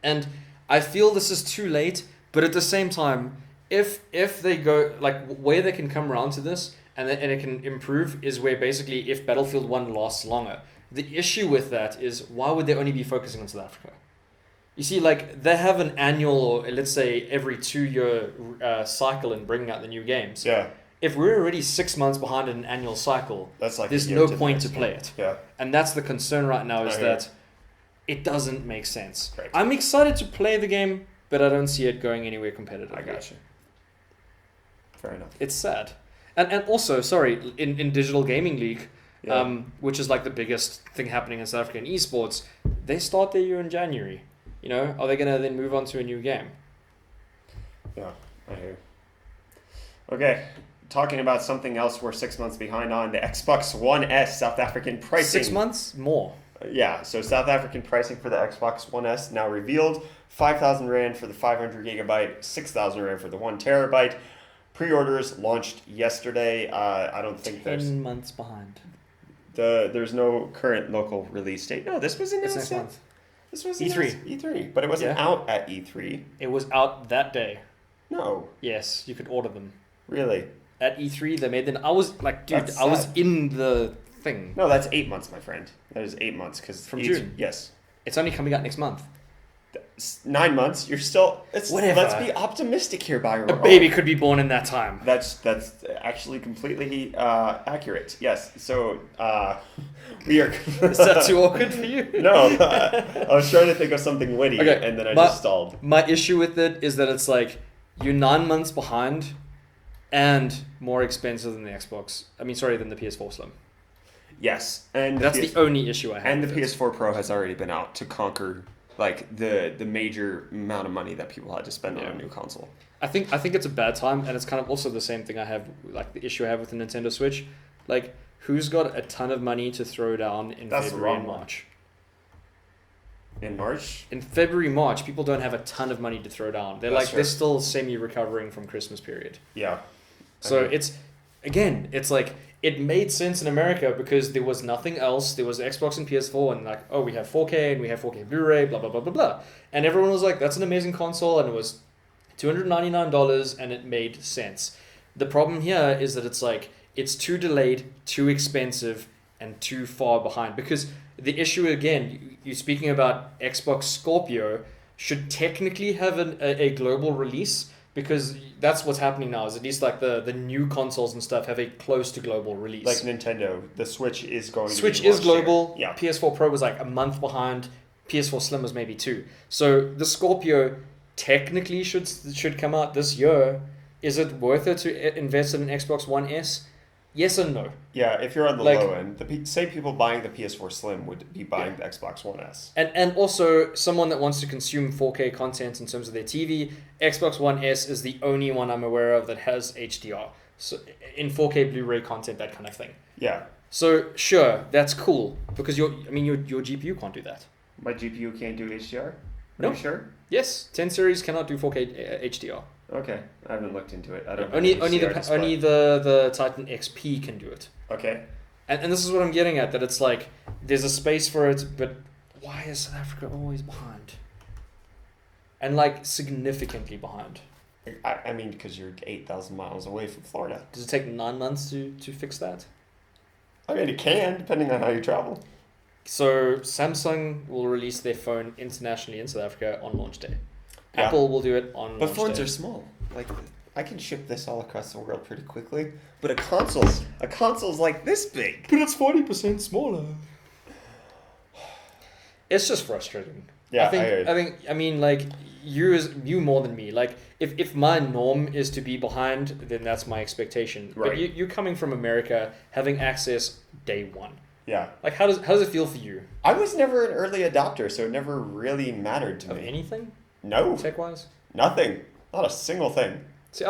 And I feel this is too late, but at the same time, if they go, like, where they can come around to this and it can improve is where basically if Battlefield 1 lasts longer. The issue with that is, why would they only be focusing on South Africa? You see, like, they have an annual, or let's say every 2-year cycle in bringing out the new games. Yeah. If we're already 6 months behind in an annual cycle, That's like there's a year no the point next to play one. it. Yeah. And that's the concern right now, is I hear that it doesn't make sense. Right. I'm excited to play the game, but I don't see it going anywhere competitively. I got you. Fair enough. It's sad. And also, sorry, in Digital Gaming League, Yeah. which is like the biggest thing happening in South Africa in eSports, they start their year in January. You know, are they going to then move on to a new game? Yeah, I hear. Okay, talking about something else we're 6 months behind on, the Xbox One S South African pricing. 6 months? More. Yeah, so South African pricing for the Xbox One S now revealed. 5,000 Rand for the 500 gigabyte, 6,000 Rand for the 1 terabyte. Pre-orders launched yesterday. I don't think 10 months behind. there's no current local release date. No, this was announced. It's next month. This was E3. announced E3, but it wasn't Yeah. out at E3. It was out that day. No, Yes, you could order them. really. At E3, they made them. I was like, dude, That's I was sad. in the thing. No, that's 8 months, my friend. That is 8 months because From June? Yes. It's only coming out next month. 9 months. You're still. Whatever. Let's be optimistic here, Byron. A baby could be born in that time. That's actually completely accurate. Yes. So we are. Is that too awkward for you? No, I was trying to think of something witty, Okay, and then I my- just stalled. My issue with it is that it's like, you're 9 months behind and more expensive than the Xbox. I mean, sorry, than the PS4 Slim. Yes, and That's the only issue I have. and the with it. PS4 Pro has already been out to conquer like the major amount of money that people had to spend on Yeah. a new console. I think it's a bad time, and it's kind of also the same thing I have, like the issue I have with the Nintendo Switch. Like, who's got a ton of money to throw down in That's the February wrong and one. March? In March, In February, March, people don't have a ton of money to throw down. They're That's like, true. they're still semi-recovering from Christmas period. yeah. So Okay. it's like, it made sense in America because there was nothing else. There was Xbox and PS4, and like, oh, we have 4K and we have 4K Blu-ray, blah, blah, blah, blah, blah. And everyone was like, that's an amazing console, and it was $299 and it made sense. The problem here is that it's like it's too delayed, too expensive, and too far behind. Because the issue again, you're speaking about Xbox Scorpio should technically have a global release, because that's what's happening now. Is at least like the new consoles and stuff have a close to global release. Like Nintendo, the Switch is going. Switch to be is global. Yeah. PS4 Pro was like a month behind. PS4 Slim was maybe 2. So the Scorpio technically should come out this year. Is it worth it to invest in an Xbox One S? Yes and no. Yeah, if you're on the Like- low end, the same people buying the PS4 Slim would be buying the Xbox One S. And also someone that wants to consume 4K content in terms of their TV, Xbox One S is the only one I'm aware of that has HDR. So in 4K Blu-ray content, that kind of thing. Yeah, So sure, that's cool, because your GPU can't do that. my GPU can't do HDR. Are No. you sure? Yes, 10 series cannot do 4K HDR. Okay, I haven't looked into it. I don't. Only have HDR display. only the Titan XP can do it. Okay. And this is what I'm getting at, that it's like there's a space for it, but why is South Africa always behind? And like significantly behind. I mean, because you're 8,000 miles away from Florida. Does it take 9 months to fix that? I mean, it can, depending on how you travel. So Samsung will release their phone internationally in South Africa on launch day. Yeah. Apple will do it on But launch phones day. are small. Like, I can ship this all across the world pretty quickly. But a console's like this big. But it's 40% smaller. It's just frustrating. Yeah, I mean, like you more than me. Like if my norm is to be behind, then that's my expectation. Right. But you coming from America, having access day one. Yeah. Like how does it feel for you? I was never an early adopter, so it never really mattered to Of me. anything No, tech wise? nothing. Not a single thing. See,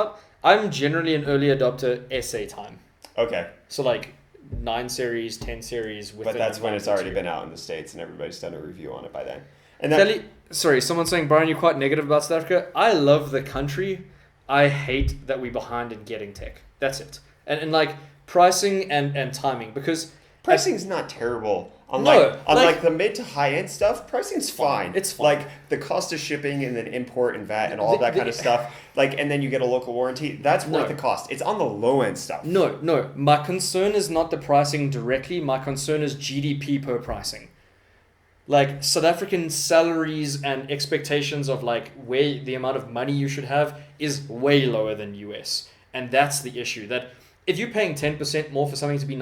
I'm generally an early adopter SA time. Okay. So like 9 series, 10 series. But that's when it's already been out in the States and everybody's done a review on it by then. And Sorry, someone's saying, Brian, you're quite negative about South Africa. I love the country. I hate that we're behind in getting tech. That's it. And like pricing and timing, because pricing's not terrible. No, Unlike the mid to high end stuff, pricing's fine. It's fine. Like the cost of shipping and then import and VAT and all that kind of stuff. Like, and then you get a local warranty. That's worth the cost. It's on the low end stuff. No. My concern is not the pricing directly. My concern is GDP per pricing. Like South African salaries and expectations of like where the amount of money you should have is way lower than US. And that's the issue. That if you're paying 10% more for something to be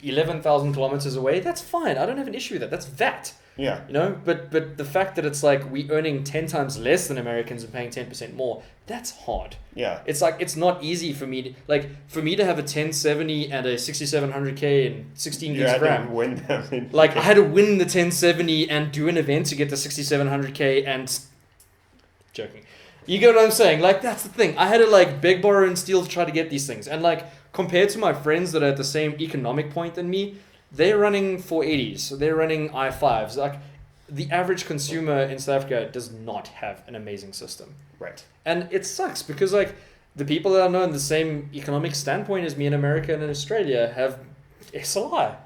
11,000 kilometers away, that's fine. I don't have an issue with that. That's VAT. Yeah. You know, but the fact that it's like we earning 10 times less than Americans and paying 10% more, that's hard. Yeah. It's like it's not easy for me to have a 1070 and a 6700K and 16 gigs of RAM. Win them. Like I had to win the 1070 and do an event to get the 6700K and joking. You get what I'm saying? Like that's the thing. I had to like beg, borrow, and steal to try to get these things. And like compared to my friends that are at the same economic point than me, they're running 480s, so they're running i5s. Like the average consumer in South Africa does not have an amazing system. Right. And it sucks because like the people that I know in the same economic standpoint as me in America and in Australia have SLI.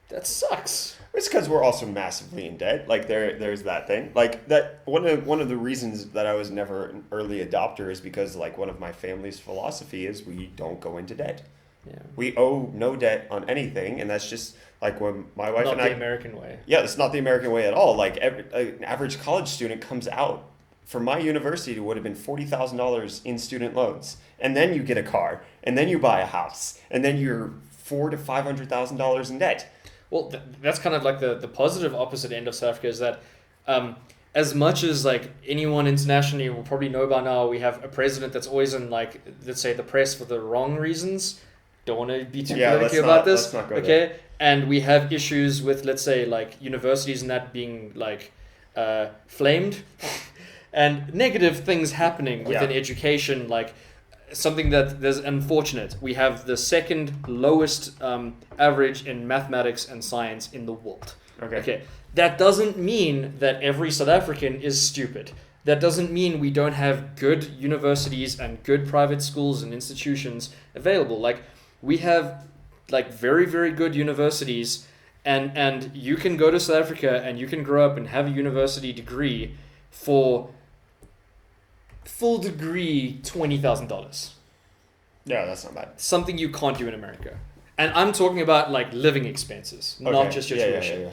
That sucks. It's because we're also massively in debt. Like there's that thing. Like that one of the reasons that I was never an early adopter is because like one of my family's philosophy is we don't go into debt. Yeah. We owe no debt on anything, and that's just like when my wife Not and the I. American way. Yeah, it's not the American way at all. Like an average college student comes out from my university, it would have been $40,000 in student loans, and then you get a car, and then you buy a house, and then you're $400,000 to $500,000 in debt. Well, that's kind of like the positive opposite end of South Africa is that as much as like anyone internationally will probably know by now, we have a president that's always in like, let's say, the press for the wrong reasons. Don't want to be too political about this. Let's not go okay? there. And we have issues with, let's say, like universities and that being like flamed and negative things happening within education, like something that is unfortunate. We have the second lowest average in mathematics and science in the world. Okay. That doesn't mean that every South African is stupid. That doesn't mean we don't have good universities and good private schools and institutions available. Like we have like very, very good universities and you can go to South Africa and you can grow up and have a university degree for full degree $20,000. Yeah, that's not bad. Something you can't do in America. And I'm talking about like living expenses, not just your tuition. Yeah.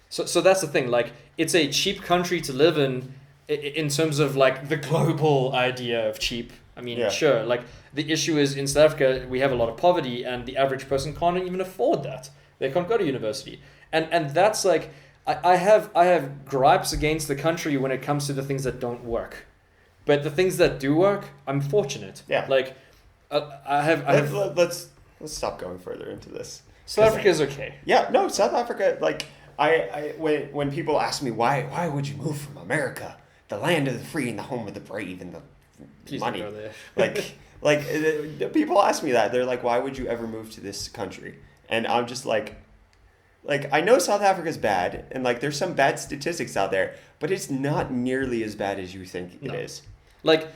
So that's the thing. Like, it's a cheap country to live in terms of like the global idea of cheap. I mean, sure. Like, the issue is in South Africa we have a lot of poverty, and the average person can't even afford that. They can't go to university, and that's like I have gripes against the country when it comes to the things that don't work, but the things that do work, I'm fortunate. Yeah. Like, I have. Let's stop going further into this. South Africa is okay. Yeah, no, South Africa, like, when people ask me why would you move from America, the land of the free and the home of the brave and the Please money, don't go there. like people ask me that. They're like, why would you ever move to this country? And I'm just like I know South Africa's bad, and like there's some bad statistics out there, but it's not nearly as bad as you think it is. Like,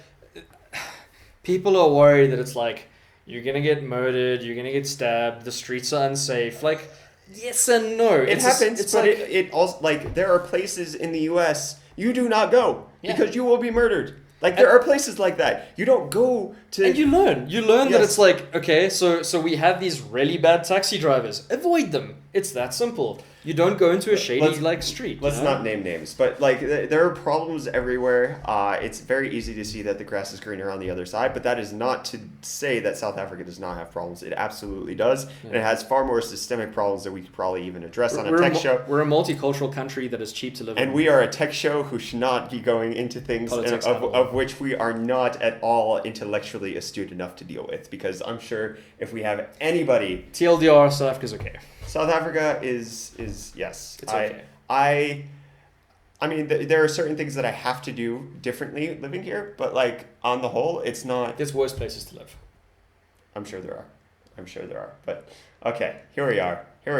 people are worried that it's like, you're gonna get murdered, you're gonna get stabbed, the streets are unsafe. Like, yes and no. It happens, but like, it also, like, there are places in the U.S. you do not go because you will be murdered. Like, there are places like that. You don't go to... And you learn. That it's like, okay, so we have these really bad taxi drivers. Avoid them. It's that simple. You don't go into a shady, street. Let's not name names. But, like, there are problems everywhere. It's very easy to see that the grass is greener on the other side. But that is not to say that South Africa does not have problems. It absolutely does. Yeah. And it has far more systemic problems that we could probably even address on a tech show. We're a multicultural country that is cheap to live in. And we are a tech show who should not be going into things of which we are not at all intellectually astute enough to deal with. Because I'm sure if we have anybody... TLDR, South Africa's okay. South Africa is yes. It's okay. I mean, there are certain things that I have to do differently living here, but like on the whole, it's not. There's worse places to live. I'm sure there are. But okay, here we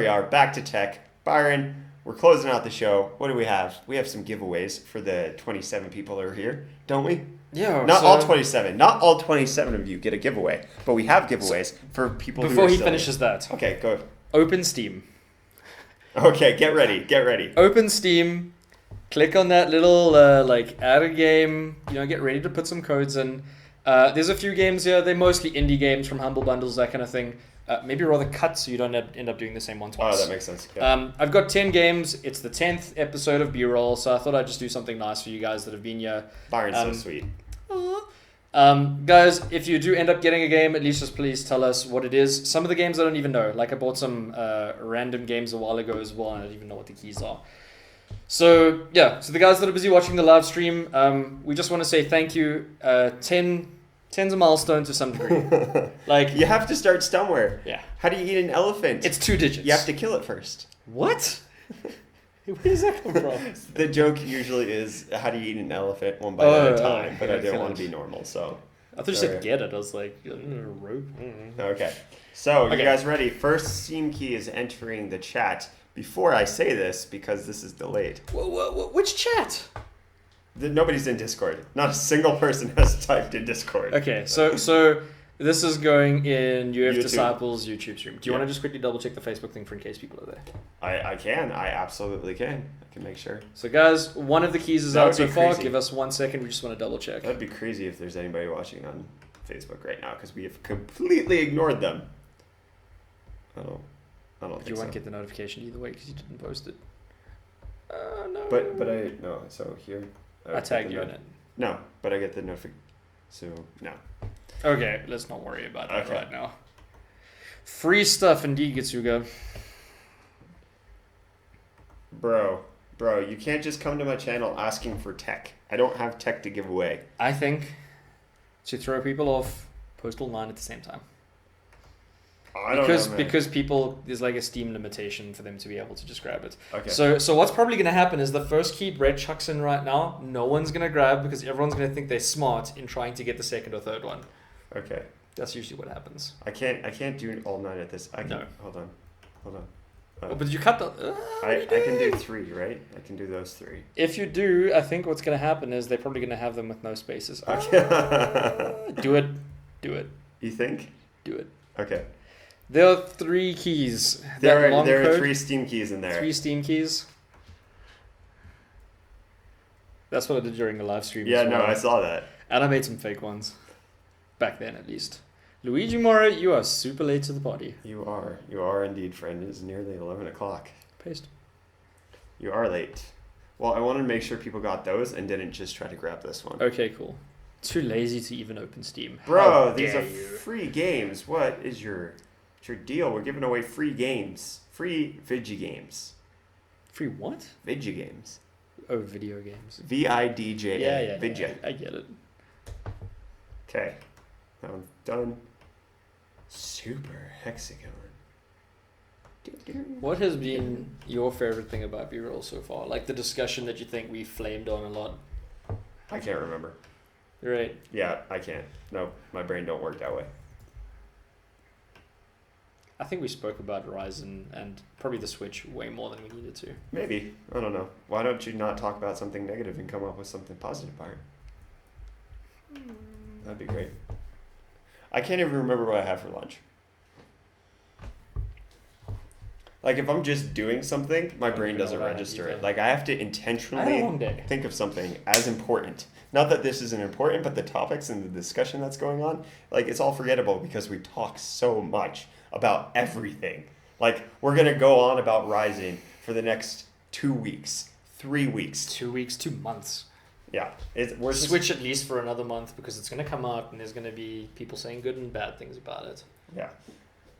are. Back to tech. Byron, we're closing out the show. What do we have? We have some giveaways for the 27 people who are here, don't we? Yeah. Not all 27. Not all 27 of you get a giveaway, but we have giveaways for people. Before he finishes that. Okay, go. Open Steam. Okay, get ready. Open Steam. Click on that little add a game. Get ready to put some codes in. There's a few games here. They're mostly indie games from Humble Bundles, that kind of thing. Maybe rather cut so you don't end up doing the same one twice. Oh, that makes sense. Yeah. I've got 10 games. It's the 10th episode of B-Roll, so I thought I'd just do something nice for you guys that have been here. Byron's so sweet. Guys, if you do end up getting a game, at least just please tell us what it is. Some of the games I don't even know. Like, I bought some random games a while ago as well, and I don't even know what the keys are. So, yeah. So the guys that are busy watching the live stream, we just want to say thank you. 10's a milestone to some degree. Like, you have to start somewhere. Yeah. How do you eat an elephant? It's 2 digits. You have to kill it first. What? Where does that come from? The joke usually is, how do you eat an elephant one bite at a time? But I didn't want to be normal, so... I thought you said get it. I was like, rope? Okay. So, you guys ready? First Steam key is entering the chat. Before I say this, because this is delayed. Which chat? Nobody's in Discord. Not a single person has typed in Discord. Okay, so this is going in UF Disciples YouTube stream. Do you want to just quickly double check the Facebook thing for in case people are there? I can. I absolutely can. I can make sure. So guys, one of the keys is out so far. Give us 1 second. We just want to double check. That'd be crazy if there's anybody watching on Facebook right now because we have completely ignored them. I don't think so. You won't get the notification either way because you didn't post it. No. But I no. So here. I tagged you in it. No, but I get the notification. So no. Okay, let's not worry about that right now. Free stuff indeed, Gitsuga. Bro, you can't just come to my channel asking for tech. I don't have tech to give away. I think to throw people off, post all 9 at the same time. I don't know, man. Because people, there's like a Steam limitation for them to be able to just grab it. Okay. So what's probably going to happen is the first key Brett chucks in right now, no one's going to grab because everyone's going to think they're smart in trying to get the second or third one. Okay. That's usually what happens. I can't do all 9 at this. No. Hold on. But you cut the... I can do 3, right? I can do those 3. If you do, I think what's going to happen is they're probably going to have them with no spaces. Okay. Do it. You think? Do it. Okay. There are 3 keys. There are 3 Steam keys in there. 3 Steam keys. That's what I did during the live stream. Yeah, as well. no, I saw that. And I made some fake ones. Back then, at least. Luigi Mora, you are super late to the party. You are indeed, friend. It is nearly 11 o'clock. Paste. You are late. Well, I wanted to make sure people got those and didn't just try to grab this one. Okay, cool. Too lazy to even open Steam. Bro, these are free games. What is your deal? We're giving away free games. Free Vidya games. Free what? Vidya games. Oh, video games. VIDJA. Yeah, Vidya. I get it. Okay. That one's done. Super hexagon. What has been your favorite thing about B-roll so far? Like the discussion that you think we flamed on a lot? I can't remember. Right. Yeah, I can't. No, my brain don't work that way. I think we spoke about Ryzen and probably the Switch way more than we needed to. Maybe. I don't know. Why don't you not talk about something negative and come up with something positive, Byron? That'd be great. I can't even remember what I had for lunch. Like, if I'm just doing something, my brain doesn't register it. Like, I have to intentionally think of something as important. Not that this isn't important, but the topics and the discussion that's going on, like, it's all forgettable because we talk so much about everything. Like, we're going to go on about Ryzen for the next 2 weeks, 3 weeks. 2 weeks, 2 months. Yeah. We're Switch at least for another month because it's going to come out and there's going to be people saying good and bad things about it. Yeah.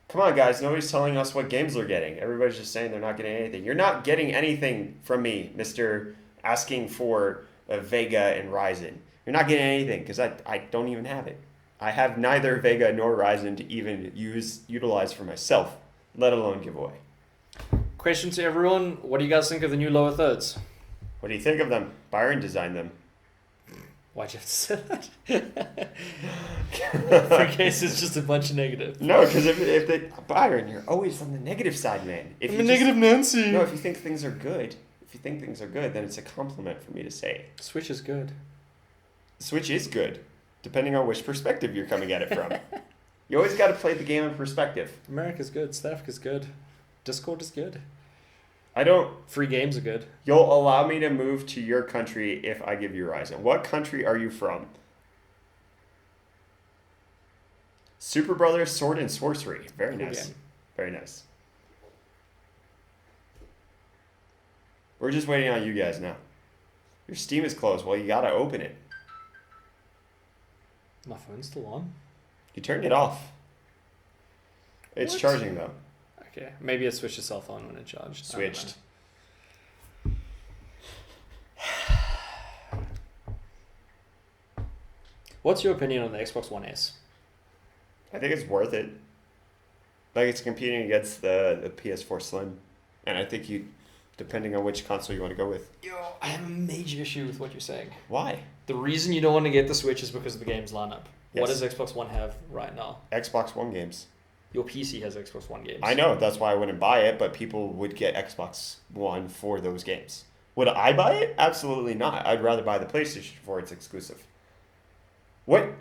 Come on, guys. Nobody's telling us what games they're getting. Everybody's just saying they're not getting anything. You're not getting anything from me, Mr. Asking for Vega and Ryzen. You're not getting anything because I don't even have it. I have neither Vega nor Ryzen to even utilize for myself, let alone give away. Question to everyone. What do you guys think of the new lower thirds? What do you think of them? Byron designed them. Why'd you have to say that? In case it's just a bunch of negative. No, because if they... Byron, you're always on the negative side, man. I'm a negative Nancy. No, if you think things are good, then it's a compliment for me to say. Switch is good. Switch is good, depending on which perspective you're coming at it from. You always got to play the game in perspective. America's good. South Africa's good. Discord is good. Free games are good. You'll allow me to move to your country if I give you Ryzen. What country are you from? Super Brothers Sword and Sorcery. Very nice. Game. Very nice. We're just waiting on you guys now. Your Steam is closed. Well, you gotta open it. My phone's still on. You turned it off. It's charging though. Okay, maybe it switched itself on when it charged. Switched. What's your opinion on the Xbox One S? I think it's worth it. Like, it's competing against the PS4 Slim. And I think depending on which console you want to go with. Yo, I have a major issue with what you're saying. Why? The reason you don't want to get the Switch is because of the games lineup. Yes. What does Xbox One have right now? Xbox One games. Your PC has Xbox One games. I know, that's why I wouldn't buy it, but people would get Xbox One for those games. Would I buy it? Absolutely not. I'd rather buy the PlayStation for its exclusive. What?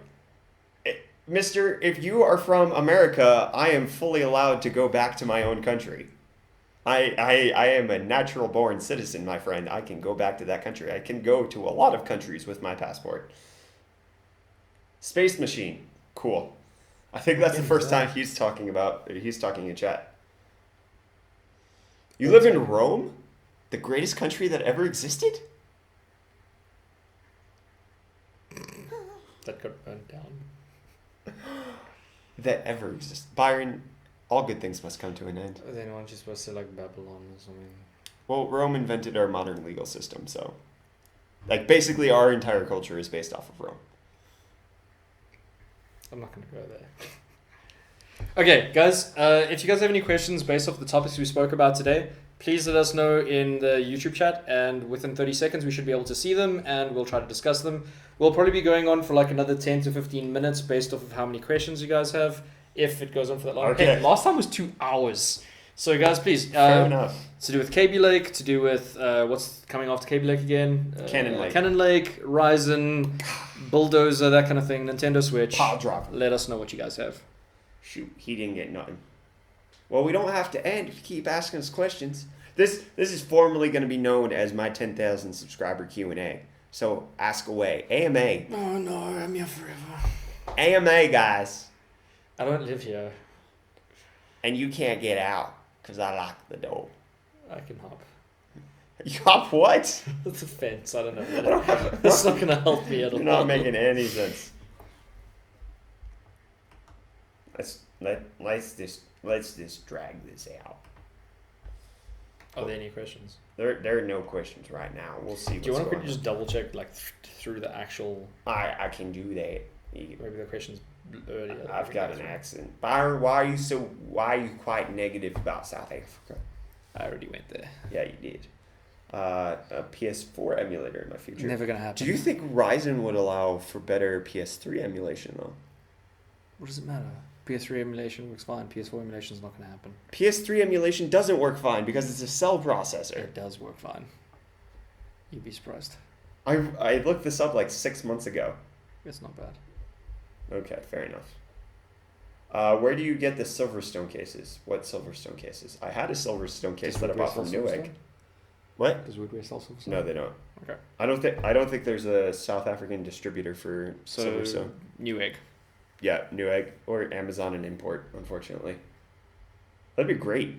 Mister, if you are from America, I am fully allowed to go back to my own country. I am a natural born citizen, my friend. I can go back to that country. I can go to a lot of countries with my passport. Space Machine. Cool. I think that's the first time he's talking in chat. You live in Rome? The greatest country that ever existed? That got burned down. That ever existed. Byron, all good things must come to an end. Then aren't you supposed to say like Babylon or something? Well, Rome invented our modern legal system, so... Like, basically our entire culture is based off of Rome. I'm not going to go there. Okay, guys, if you guys have any questions based off the topics we spoke about today, please let us know in the YouTube chat, and within 30 seconds we should be able to see them, and we'll try to discuss them. We'll probably be going on for like another 10 to 15 minutes based off of how many questions you guys have, if it goes on for that long. Okay. Hey, last time was 2 hours. So guys, please. Fair enough. To do with Cannonlake, to do with what's coming after Cannonlake again? Cannonlake, Ryzen, Bulldozer, that kind of thing, Nintendo Switch. Pile driver. Let us know what you guys have. Shoot, he didn't get nothing. Well, we don't have to end if you keep asking us questions. This is formally going to be known as my 10,000 subscriber Q&A. So ask away. AMA. Oh no, I'm here forever. AMA, guys. I don't live here. And you can't get out because I locked the door. I can hop. You hop what? It's a fence. I don't know. It's not going to help me at all. You're not making any sense. Let's just drag this out. Are there any questions? There are no questions right now. We'll see. Do you want to just double check like through the actual? I can do that. Maybe the questions earlier. I've got an accent. Byron, why are you quite negative about South Africa? I already went there. Yeah, you did. A PS4 emulator in my future. Never gonna happen. Do you think Ryzen would allow for better PS3 emulation though? What does it matter? PS3 emulation works fine. PS4 emulation is not gonna happen. PS3 emulation doesn't work fine because it's a cell processor. It does work fine. You'd be surprised. I looked this up like 6 months ago. It's not bad. Okay, fair enough. Where do you get the Silverstone cases? What Silverstone cases? I had a Silverstone case that I bought from Newegg. What? Does Woodway sell Silverstone? No, they don't. Okay. I don't think there's a South African distributor for Silverstone. Newegg. Yeah, Newegg or Amazon and import. Unfortunately, that'd be great.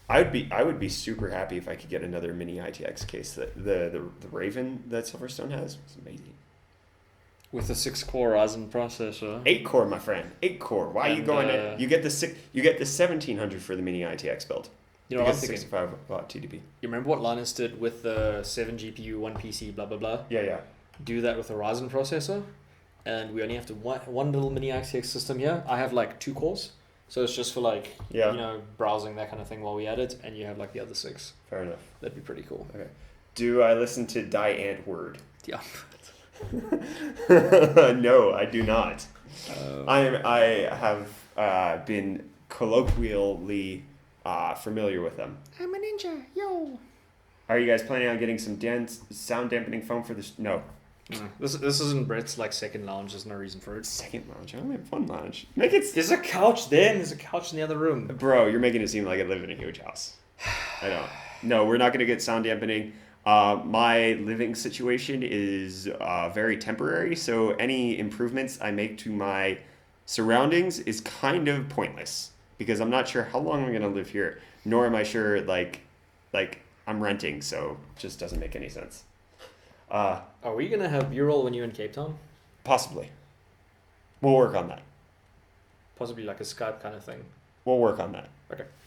I would be super happy if I could get another mini ITX case. That the Raven that Silverstone has is amazing. With a 6-core Ryzen processor. 8-core, my friend. 8-core. Why are you going to... You get the 1700 for the mini ITX build. You know what I'm thinking? 65 watt TDP. You remember what Linus did with the 7 GPU, 1 PC, blah, blah, blah? Yeah. Do that with a Ryzen processor. And we only have to one little mini ITX system here. I have like 2 cores. So it's just for like, browsing, that kind of thing while we add it. And you have like the other 6. Fair enough. That'd be pretty cool. Okay. Do I listen to Die Ant Word? Yeah. No, I do not. I have been colloquially familiar with them. I'm a ninja, yo. Are you guys planning on getting some sound dampening foam for this? No. This isn't Brett's like second lounge. There's no reason for it. Second lounge? I only have one lounge. Make it. There's a couch there and there's a couch in the other room. Bro, you're making it seem like I live in a huge house. I don't. No, we're not gonna get sound dampening. My living situation is very temporary, so any improvements I make to my surroundings is kind of pointless because I'm not sure how long I'm going to live here, nor am I sure like I'm renting, so it just doesn't make any sense. Are we going to have B-roll when you're in Cape Town? Possibly. We'll work on that. Possibly like a Skype kind of thing. We'll work on that.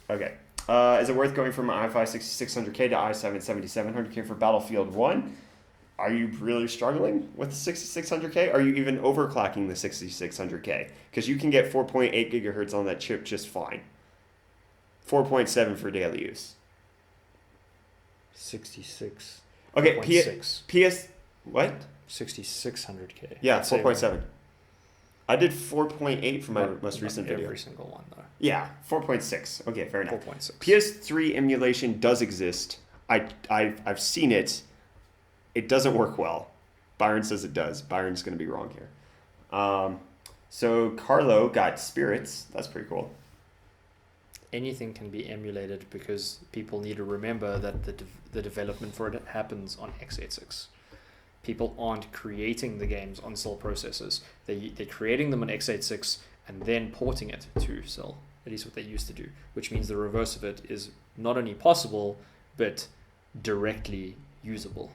Okay. Is it worth going from i5 6600K to i7 7700K for Battlefield 1? Are you really struggling with the 6600K? Are you even overclocking the 6600K? Because you can get 4.8 gigahertz on that chip just fine. 4.7 for daily use. 66. Okay, PS... What? 6600K. Yeah, 4.7. I did 4.8 for my most recent video. Every single one, though. Yeah, 4.6. Okay, fair enough. 4.6. PS3 emulation does exist. I've seen it. It doesn't work well. Byron says it does. Byron's going to be wrong here. So Carlo got Spirits. That's pretty cool. Anything can be emulated because people need to remember that the development for it happens on x86. People aren't creating the games on cell processors. They're creating them on x86 and then porting it to cell. At least what they used to do. Which means the reverse of it is not only possible, but directly usable.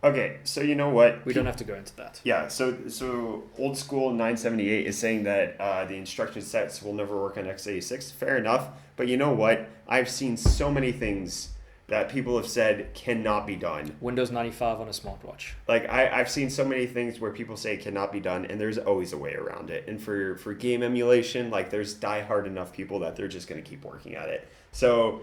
Okay, so you know what? We don't have to go into that. Yeah, so old school 978 is saying that the instruction sets will never work on x86. Fair enough, but you know what? I've seen so many things that people have said cannot be done. Windows 95 on a smartwatch. Like I've seen so many things where people say it cannot be done, and there's always a way around it. And for game emulation, like there's diehard enough people that they're just gonna keep working at it. So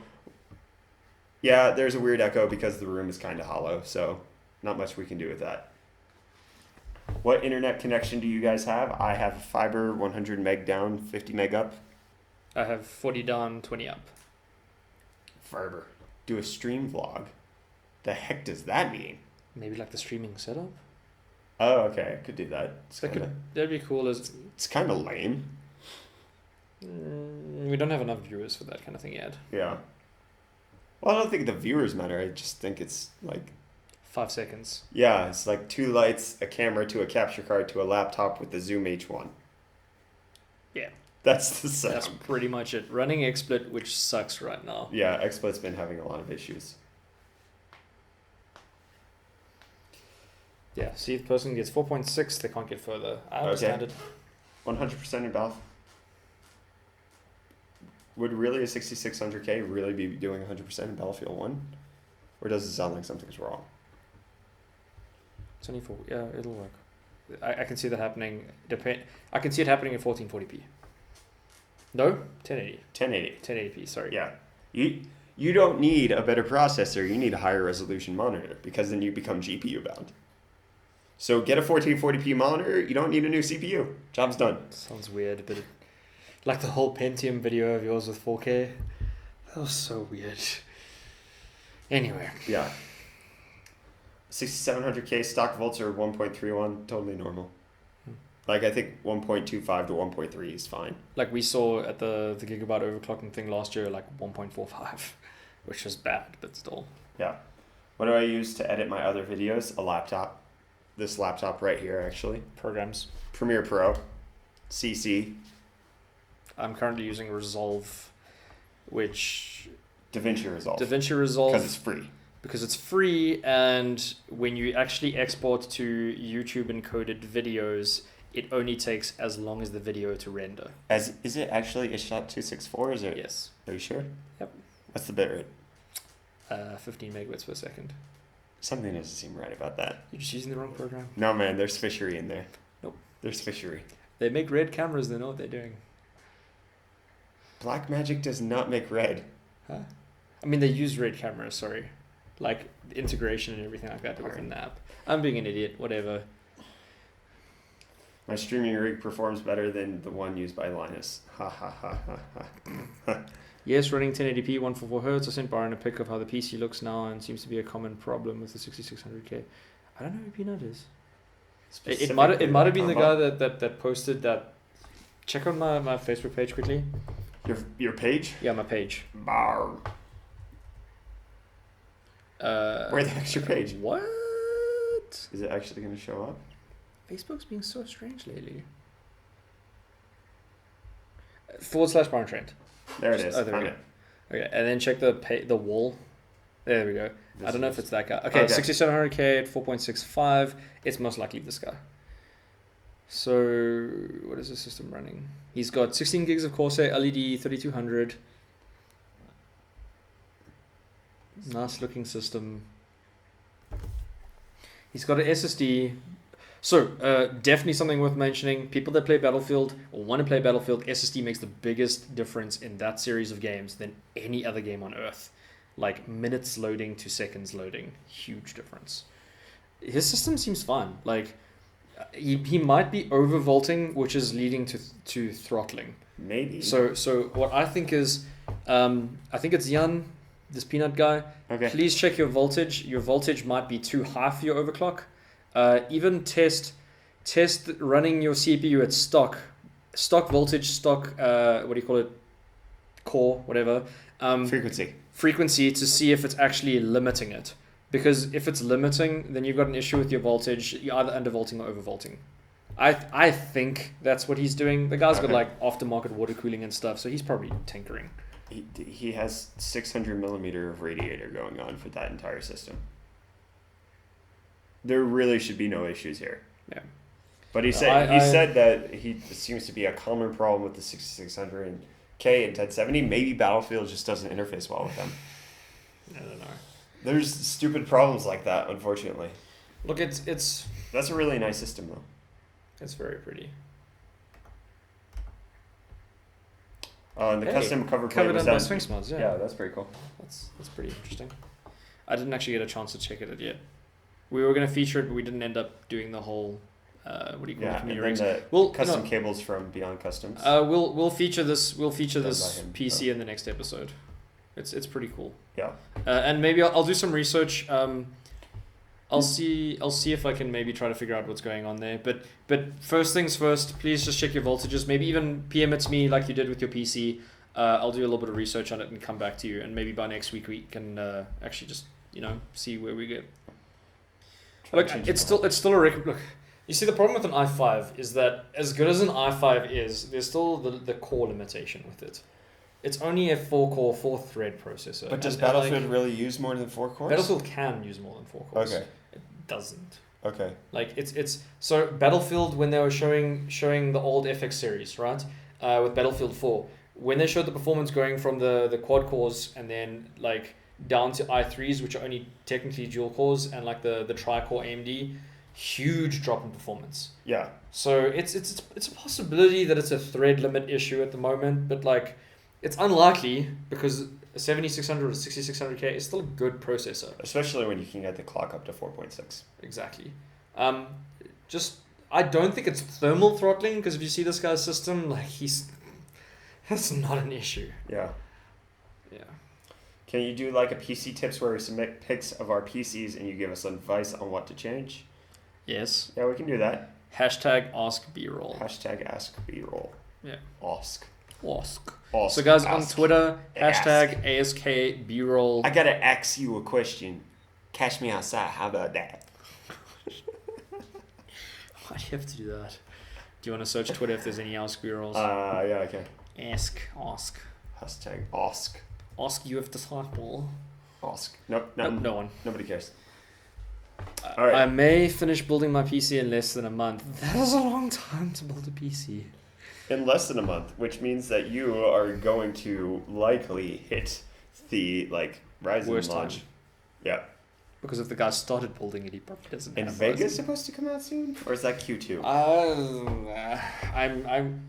yeah, there's a weird echo because the room is kind of hollow. So not much we can do with that. What internet connection do you guys have? I have fiber, 100 meg down, 50 meg up. I have 40 down, 20 up. Fiber. Do a stream vlog. The heck does that mean? Maybe like the streaming setup? Oh, okay. I could do that. That'd be cool. It's kind of lame. We don't have enough viewers for that kind of thing yet. Yeah. Well, I don't think the viewers matter. I just think it's like... 5 seconds. Yeah, it's like 2 lights, a camera to a capture card to a laptop with the Zoom H1. Yeah. That's the sound. That's pretty much it. Running XSplit, which sucks right now. Yeah, XSplit's been having a lot of issues. Yeah, see if the person gets 4.6, they can't get further. I understand it. 100% in Valve. Would really a 6600K really be doing 100% in Battlefield 1? Or does it sound like something's wrong? 24, yeah, it'll work. I can see that happening. I can see it happening in 1440p. No? 1080. 1080. 1080p, sorry. Yeah. You don't need a better processor, you need a higher resolution monitor, because then you become GPU bound. So get a 1440p monitor, you don't need a new CPU. Job's done. Sounds weird, but like the whole Pentium video of yours with 4K, that was so weird. Anyway. Yeah. 6700K stock volts are 1.31, totally normal. Like I think 1.25 to 1.3 is fine. Like we saw at the gigabyte overclocking thing last year, like 1.45, which is bad, but still. Yeah. What do I use to edit my other videos? A laptop. This laptop right here, actually. Programs. Premiere Pro. CC. I'm currently using Resolve, which... DaVinci Resolve. DaVinci Resolve. Because it's free. Because it's free, and when you actually export to YouTube encoded videos, it only takes as long as the video to render. Is it actually H.264? Is it? Yes. Are you sure? Yep. What's the bitrate? 15 megabits per second. Something doesn't seem right about that. You're just using the wrong program. No, man, there's fishery in there. Nope. There's fishery. They make red cameras, they know what they're doing. Blackmagic does not make red. Huh? I mean, they use red cameras, sorry. Like, integration and everything like that within the app. I'm being an idiot, whatever. My streaming rig performs better than the one used by Linus. Ha ha ha ha ha. Yes, running 1080p, 144 Hz. I sent Byron a pic of how the PC looks now and seems to be a common problem with the 6600K. I don't know who Peanut is. It might have been the guy that posted that. Check on my Facebook page quickly. Your page? Yeah, my page. Bar. Where the heck's your page? What? Is it actually going to show up? Facebook's being so strange lately. / Byron Trent. There it is. Oh, there we go. Okay, and then check the wall. There we go. I don't know if it's that guy. Okay, 6700K at 4.65. It's most likely this guy. So, what is the system running? He's got 16 gigs of Corsair LED 3200. Nice looking system. He's got an SSD. So, definitely something worth mentioning. People that play Battlefield or want to play Battlefield, SSD makes the biggest difference in that series of games than any other game on Earth. Like, minutes loading to seconds loading. Huge difference. His system seems fine. Like, he might be overvolting, which is leading to throttling. Maybe. So what I think is, I think it's Jan, this Peanut guy. Okay. Please check your voltage. Your voltage might be too high for your overclock. Even test running your CPU at stock voltage, stock what do you call it, core, whatever, frequency to see if it's actually limiting it. Because if it's limiting, then you've got an issue with your voltage. You're either undervolting or overvolting. I think that's what he's doing. The guy's got like aftermarket water cooling and stuff, so he's probably tinkering. He has 600 millimeter of radiator going on for that entire system. There really should be no issues here. Yeah. But he said that it seems to be a common problem with the 6600K and 1070. Maybe Battlefield just doesn't interface well with them. I don't know. There's stupid problems like that, unfortunately. Look, it's That's a really nice system, though. It's very pretty. And the custom cover plate was by Sphinx Mods, yeah. Yeah, that's pretty cool. That's pretty interesting. I didn't actually get a chance to check it yet. We were going to feature it, but we didn't end up doing the whole community rigs. Custom cables from Beyond Customs. We'll feature this PC in the next episode. It's pretty cool. Yeah. And maybe I'll do some research. I'll see if I can maybe try to figure out what's going on there. But first things first, please just check your voltages. Maybe even PM it to me like you did with your PC. I'll do a little bit of research on it and come back to you. And maybe by next week we can actually just see where we get. Look, it's still a record. Look, you see, the problem with an i5 is that as good as an i5 is, there's still the core limitation with it. It's only a 4-core, 4-thread processor. But does Battlefield really use more than 4 cores? Battlefield can use more than 4 cores. Okay. It doesn't. Okay. Like it's so Battlefield, when they were showing the old FX series, right? With Battlefield 4, when they showed the performance going from the quad cores and then like down to i3s, which are only technically dual cores, and like the tri-core AMD, huge drop in performance. Yeah. So it's a possibility that it's a thread limit issue at the moment, but like it's unlikely because a 7600 or 6600K is still a good processor. Especially when you can get the clock up to 4.6. Exactly. I don't think it's thermal throttling, because if you see this guy's system, like that's not an issue. Yeah. Yeah. Can you do like a PC tips where we submit pics of our PCs and you give us advice on what to change? Yes. Yeah, we can do that. Hashtag ask B-roll. Hashtag ask B-roll. Yeah. Ask. So guys, on Twitter, hashtag ASK B-roll. I gotta ask you a question. Catch me outside. How about that? Why do you have to do that? Do you want to search Twitter if there's any ask B-rolls? Yeah, I can. Ask. Hashtag ask. Ask you if the softball. Ask. Nope, no one. Nobody cares. All right. I may finish building my PC in less than a month. That is a long time to build a PC. In less than a month, which means that you are going to likely hit the Ryzen worst launch. time. Yeah. Because if the guy started building it, he probably doesn't. And have Vega's Ryzen. supposed to come out soon, or is that Q2?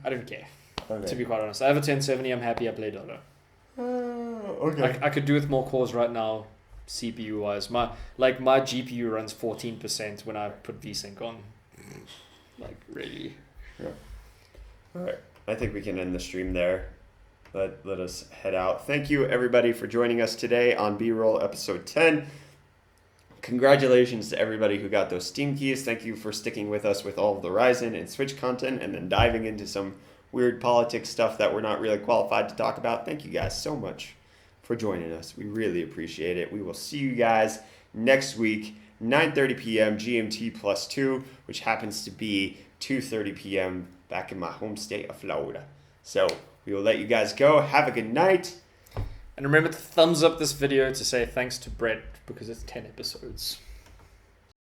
I don't care. Okay. To be quite honest, I have a 1070. I'm happy I play Dero. Okay. I could do with more cores right now, CPU wise. My GPU runs 14% when I put VSync on. Like really. Yeah. All right. I think we can end the stream there. Let us head out. Thank you everybody for joining us today on B-Roll episode 10. Congratulations to everybody who got those Steam keys. Thank you for sticking with us with all of the Ryzen and Switch content and then diving into some weird politics stuff that we're not really qualified to talk about. Thank you guys so much for joining us. We really appreciate it. We will see you guys next week, 9:30 p.m. GMT +2, which happens to be 2:30 p.m. back in my home state of Florida. So we will let you guys go. Have a good night. And remember to thumbs up this video to say thanks to Brett, because it's 10 episodes.